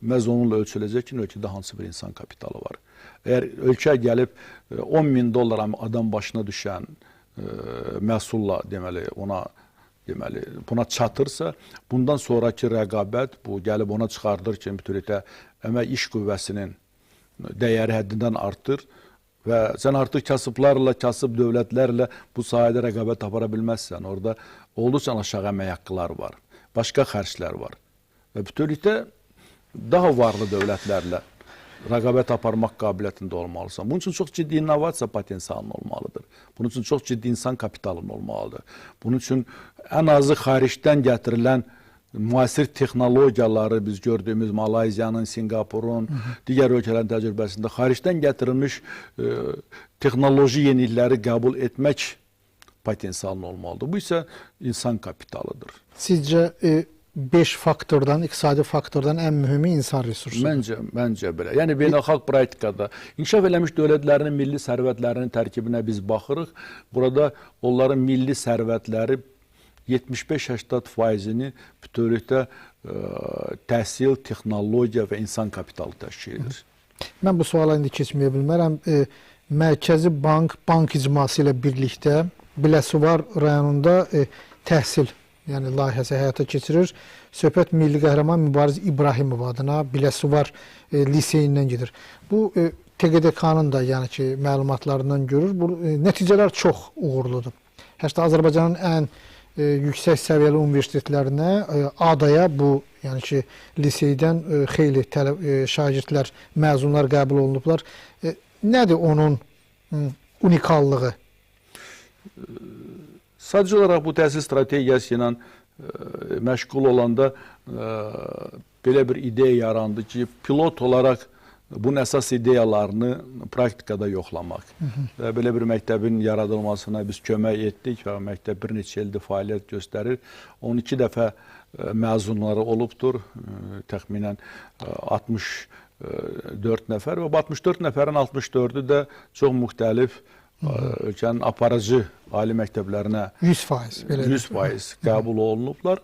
məhz onunla ölçüləcək ki, ölkədə hansı bir insan kapitalı var. Əgər ölkə gəlib 10 min dollar adam başına düşən məhsulla buna çatırsa, bundan sonraki rəqabət bu gəlib ona çıxardır ki, bütövlükdə əmək iş qüvvəsinin dəyəri həddindən artır və sən artıq kasıblarla, kasıb dövlətlərlə bu sahədə rəqabət apara bilməzsən. Orada olduqca aşağı əmək haqqıları var, başqa xərclər var və bütövlükdə daha varlı dövlətlərlə rəqabət aparmaq qabiliyyətində olmalısan. Bunun üçün çox ciddi innovasiya potensialın olmalıdır. Bunun üçün çox ciddi insan kapitalının olmalıdır. Bunun üçün ən azı xaricdən gətirilən müasir texnologiyaları biz gördüyümüz Malayziyanın, Singapurun, digər ölkələrin təcrübəsində xaricdən gətirilmiş texnoloji yenilikləri qəbul etmək potensialının olmalıdır. Bu isə insan kapitalıdır. Sizcə 5 faktordan, iqtisadi faktordan ən mühümü insan resursudur. Məncə belə. Yəni beynəlxalq praktikada inkişaf eləmiş dövlətlərinin milli sərvətlərinin tərkibinə biz baxırıq. Burada onların milli sərvətləri 75-80%-ni bütövlükdə təhsil, texnologiya və insan kapitalı təşkil edir. Mən bu suala indi keçməyə bilmərəm. Mərkəzi bank icması ilə birlikdə Biləsuvar rayonunda təhsil layihəsi həyata keçirir. Söhbət Milli Qəhrəman Mübariz İbrahimov adına Biləsuvar liseyindən gedir. Bu TQDK-nın da məlumatlarından görür. Bu nəticələr çox uğurludur. Hətta Azərbaycanın ən yüksək səviyyəli universitetlərinə ADA-ya bu liseydən xeyli şagirdlər, məzunlar qəbul olunublar. Nədir onun unikallığı? Sadəcə olaraq bu təhsil strategiyası ilə məşğul olanda belə bir ideya yarandı ki, pilot olaraq bunun əsas ideyalarını praktikada yoxlamaq. Və belə bir məktəbin yaradılmasına biz kömək etdik və məktəb bir neçə ildir fəaliyyət göstərir. 12 dəfə məzunları olubdur, təxminən 64 nəfər və 64 nəfərin 64-ü də çox müxtəlif ölkənin aparıcı ali məktəblərinə 100% qəbul olunublar.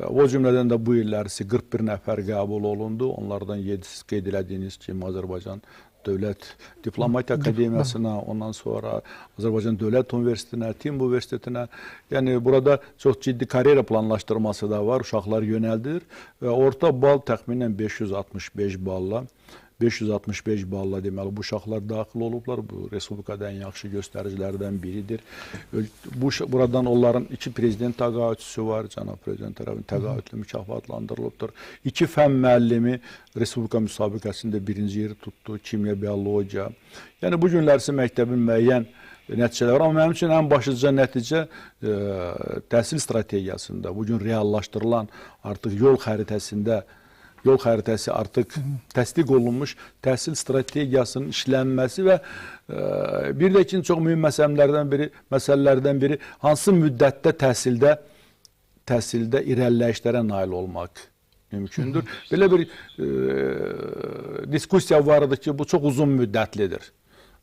O cümlədən də bu illərisi 41 nəfər qəbul olundu. Onlardan 7-si qeyd elədiyiniz kimi Azərbaycan Dövlət Diplomatiya Akademiyasına, ondan sonra Azərbaycan Dövlət Universitetinə, TİMB Universitetinə. Yəni burada çox ciddi karyera planlaşdırması da var, uşaqlar yönəldir və orta bal təxminən 565 balla. 565 balla deməli bu uşaqlar daxil olublar. Bu respublikada ən yaxşı göstəricilərdən biridir. Buradan onların 2 prezident təqaüdçüsü var. Cənab Prezident tərəfindən təqaüdlə mükafatlandırılıbdır. 2 fənn müəllimi respublika müsabiqəsində 1-ci yeri tutdu. Kimya, biologiya. Yəni bu günlərsi məktəbin müəyyən nəticələri var. Amma mənim üçün ən başlıca nəticə təhsil strategiyasında bu gün reallaşdırılan artıq yol xəritəsi artıq təsdiq olunmuş təhsil strategiyasının işlənməsi və bir də ki, çox mühüm məsələlərdən biri hansı müddətdə təhsildə irəliləyişlərə nail olmaq mümkündür. Belə bir diskussiya vardı ki, bu çox uzun müddətlidir.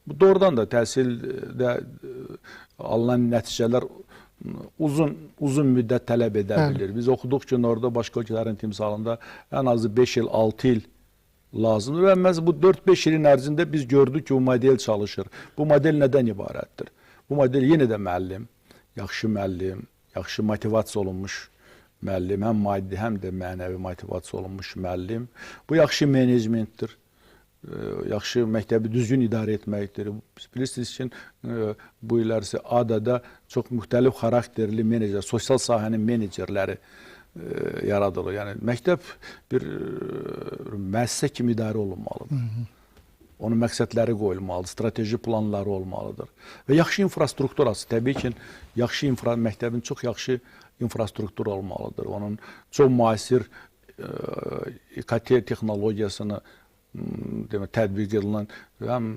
Bu doğrudan da təhsildə alınan nəticələr uzun müddət tələb edə bilir. Biz oxuduq ki, orada başqa ölkələrin timsalında ən azı 5 il, 6 il lazımdır və məhz bu 4-5 ilin ərzində biz gördük ki, bu model çalışır. Bu model nədən ibarətdir? Bu model yenə də müəllim, yaxşı motivasiya olunmuş müəllim, həm maddi, həm də mənəvi motivasiya olunmuş müəllim. Bu yaxşı menecmentdir. yaxşı məktəbi düzgün idarə etməkdir. Bilirsiniz ki, bu illərsə ADA-da çox müxtəlif xarakterli menecer, sosial sahənin menecerləri yaradılır. Yəni məktəb bir müəssisə kimi idarə olunmalıdır. Onun məqsədləri qoyulmalıdır, strateji planları olmalıdır. Və yaxşı infrastrukturası, təbii ki, məktəbin çox yaxşı infrastruktur olmalıdır. Onun çox müasir İKT texnologiyasını tətbiq edilən həm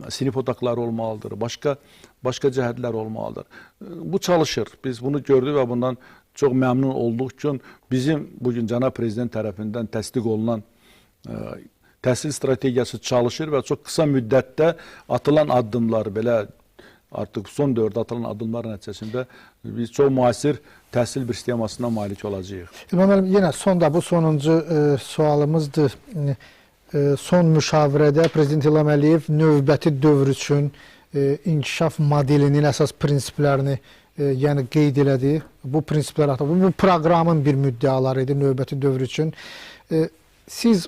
sinif otaqları olmalıdır, başqa cəhətlər olmalıdır. Bu çalışır. Biz bunu gördük və bundan çox məmnun olduq ki, bizim bugün cənab prezident tərəfindən təsdiq olunan təhsil strategiyası çalışır və çox qısa müddətdə atılan addımlar, belə artıq son dövrdə atılan addımlar nəticəsində biz çox müasir təhsil bir sistemasına malik olacağıq. İlham müəllim, yenə bu sonuncu sualımızdır. Son müşavirədə Prezident İlham Əliyev növbəti dövr üçün inkişaf modelinin əsas prinsiplərini qeyd elədi. Bu prinsiplər, bu proqramın bir müddəaları idi növbəti dövr üçün. Siz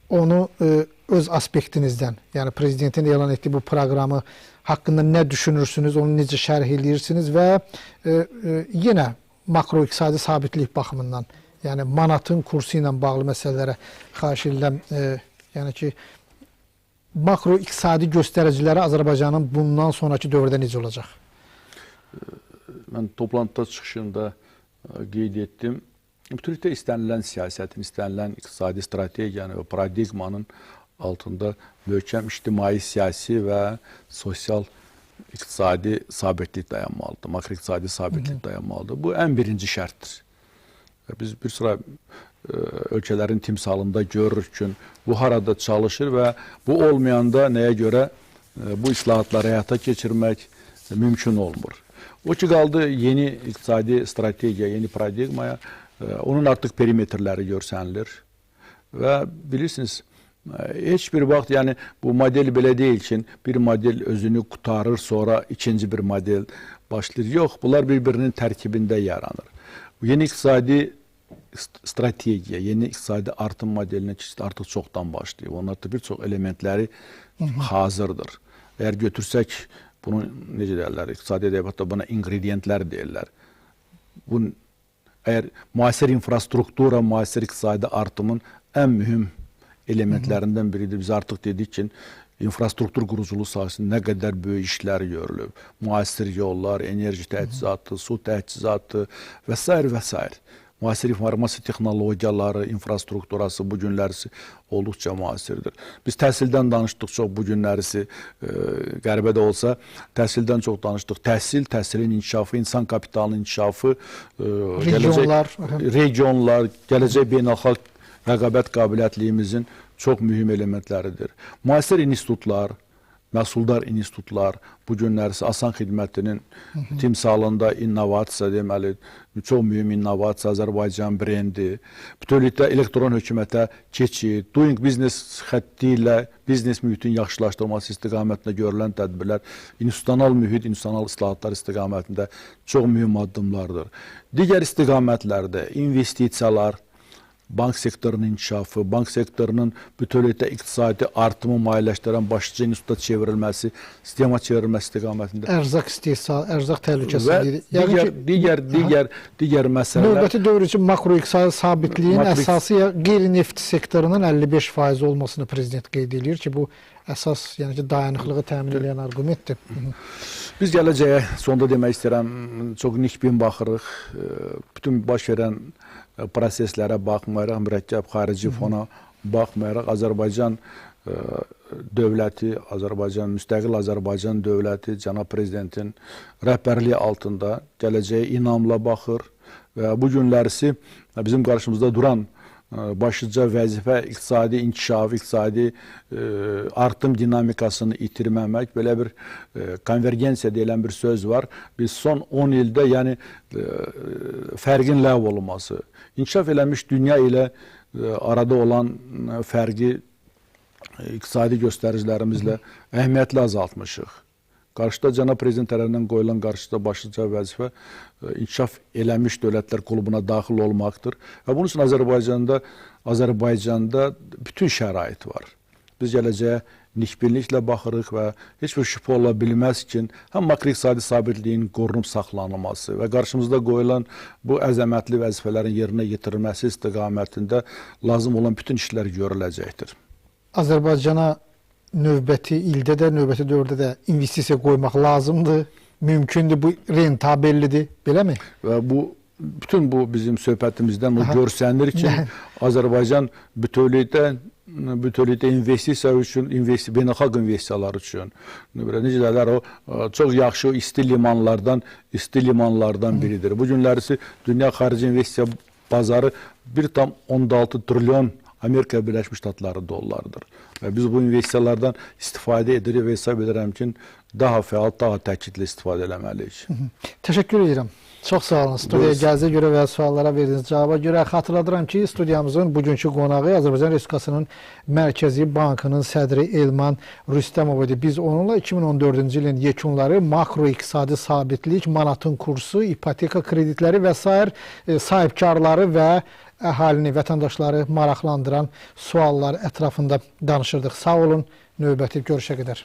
onu öz aspektinizdən, yəni prezidentin elan etdiyi bu proqramı haqqında nə düşünürsünüz, onu necə şərh edirsiniz və yenə makroiqtisadi sabitlik baxımından, yəni manatın kursu ilə bağlı məsələlərə xahiş edirəm, yəni ki, makroiqtisadi göstəriciləri Azərbaycanın bundan sonraki dövrdə necə olacaq? Mən toplantıda çıxışında qeyd etdim. Bütövlükdə istənilən siyasətin, istənilən iqtisadi strategiyanın və paradigmanın altında möhkəm ictimai, siyasi və sosial iqtisadi sabitlik dayanmalıdır, makroiqtisadi sabitlik dayanmalıdır. Bu ən birinci şərtdir. Biz bir sıra ölkələrin timsalında görürük ki, bu harada çalışır və bu olmayanda nəyə görə bu islahatları həyata keçirmək mümkün olmur. O ki, qaldı yeni iqtisadi strategiya, yeni paradigmaya, onun artıq perimetrləri görsənilir və bilirsiniz, heç bir vaxt, yəni bu model belə deyil ki, bir model özünü qutarır, sonra ikinci bir model başlayır. Yox, bunlar bir-birinin tərkibində yaranır. Yeni iqtisadi strategiya, yeni iqtisadi artım modelinə artıq çoxdan başlayıb. Onlarda bir çox elementləri hazırdır. Əgər götürsək, bunu necə deyirlər, iqtisadi ədəbiyyatda buna ingrediyentlər deyirlər. Bunun əgər müasir infrastruktura, müasir iqtisadi artımın ən mühüm elementlərindən biridir. Biz artıq dedik ki, infrastruktur quruculuğu sahəsində nə qədər böyük işlər görülüb. Müasir yollar, enerji təchizatı, su təchizatı və s. və s. Müasir informasiya texnologiyaları, infrastrukturası bu günlərisi olduqca müasirdir. Biz təhsildən danışdıq çox, bu günlərisi qəribə də olsa, təhsildən çox danışdıq. Təhsilin inkişafı, insan kapitalının inkişafı, regionlar, gələcək beynəlxalq rəqabət qabiliyyətliyimizin çox mühüm elementləridir. Müasir institutlar, məhsuldar institutlar, bu günlərisi Asan Xidmətinin timsalında innovasiya deməli, çox mühüm innovasiya, Azərbaycan brendi, bütövlükdə elektron hökumətə keçid, Doing Business xətti ilə biznes mühitin yaxşılaşdırılması istiqamətində görülən tədbirlər, institusional mühit, institusional islahatlar istiqamətində çox mühüm addımlardır. Digər istiqamətlərdə investisiyalar, bank sektorunun inkişafı, bank sektorunun bütövlükdə iqtisadi artımı maliyyələşdirən başlıca instituta çevrilməsi, sistema çevrilməsi istiqamətində. Ərzaq istehsal, ərzaq təhlükəsizliyi. Və digər məsələlər. Növbəti dövr üçün makroiqtisadi sabitliyin əsası qeyri-neft sektorunun 55% olmasını prezident qeyd edir ki, bu əsas, yəni ki, dayanıqlığı təmin edən arqumentdir. Biz gələcəyə sonda demək istəyirəm, çox nikbin baxırıq. Bütün baş verən proseslərə baxmayaraq, mürəkkəb xarici fona baxmayaraq, Azərbaycan dövləti, müstəqil Azərbaycan dövləti cənab prezidentin rəhbərliyi altında gələcəyə inamla baxır və bu günlərisi bizim qarşımızda duran başlıca vəzifə iqtisadi inkişaf, iqtisadi artım dinamikasını itirməmək, belə bir konvergensiya deyilən bir söz var. Biz son 10 ildə, yəni fərqin ləğv olunması, inkişaf eləmiş dünya ilə arada olan fərqi iqtisadi göstəricilərimizlə əhəmiyyətli azaltmışıq. Qarşıda cənab prezident tərəfindən qoyulan qarşıda başlıca vəzifə inkişaf eləmiş dövlətlər klubuna daxil olmaqdır. Və bunun üçün Azərbaycanda bütün şərait var. biz gələcəyə nikbinliklə baxırıq və heç bir şübhə ola bilməz ki, həm makroiqtisadi sabitliyin qorunub saxlanılması və qarşımızda qoyulan bu əzəmətli vəzifələrin yerinə yetirilməsi istiqamətində lazım olan bütün işlər görüləcəkdir. Azərbaycana növbəti ildə də, növbəti dövrdə də investisiya qoymaq lazımdır, mümkündür, bu rentabellidir, beləmi? Və bütün bu bizim söhbətimizdən o görsənir ki, Azərbaycan bütövlükdə investisiya üçün, beynəlxalq investisiyalar üçün, necə deyirlər, o çox yaxşı isti limanlardan biridir. Bu günlərisi dünya xarici investisiya bazarı 1,6 trilyon Amerika Birləşmiş Ştatları dollarıdır. Və biz bu investisiyalardan istifadə edirik və hesab edirəm ki, daha fəal, daha təkidli istifadə eləməliyik. Təşəkkür edirəm. Çox sağ olun. Studiyaya gəldiyinizə görə və suallara verdiyiniz cavaba görə xatırladıram ki, studiyamızın bugünkü qonağı Azərbaycan Respublikasının Mərkəzi Bankının sədri Elman Rüstəmov idi. Biz onunla 2014-cü ilin yekunları, makroiqtisadi sabitlik, manatın kursu, ipoteka kreditləri və sair sahibkarları və əhalini, vətəndaşları maraqlandıran suallar ətrafında danışırdıq. Sağ olun, növbəti görüşə qədər.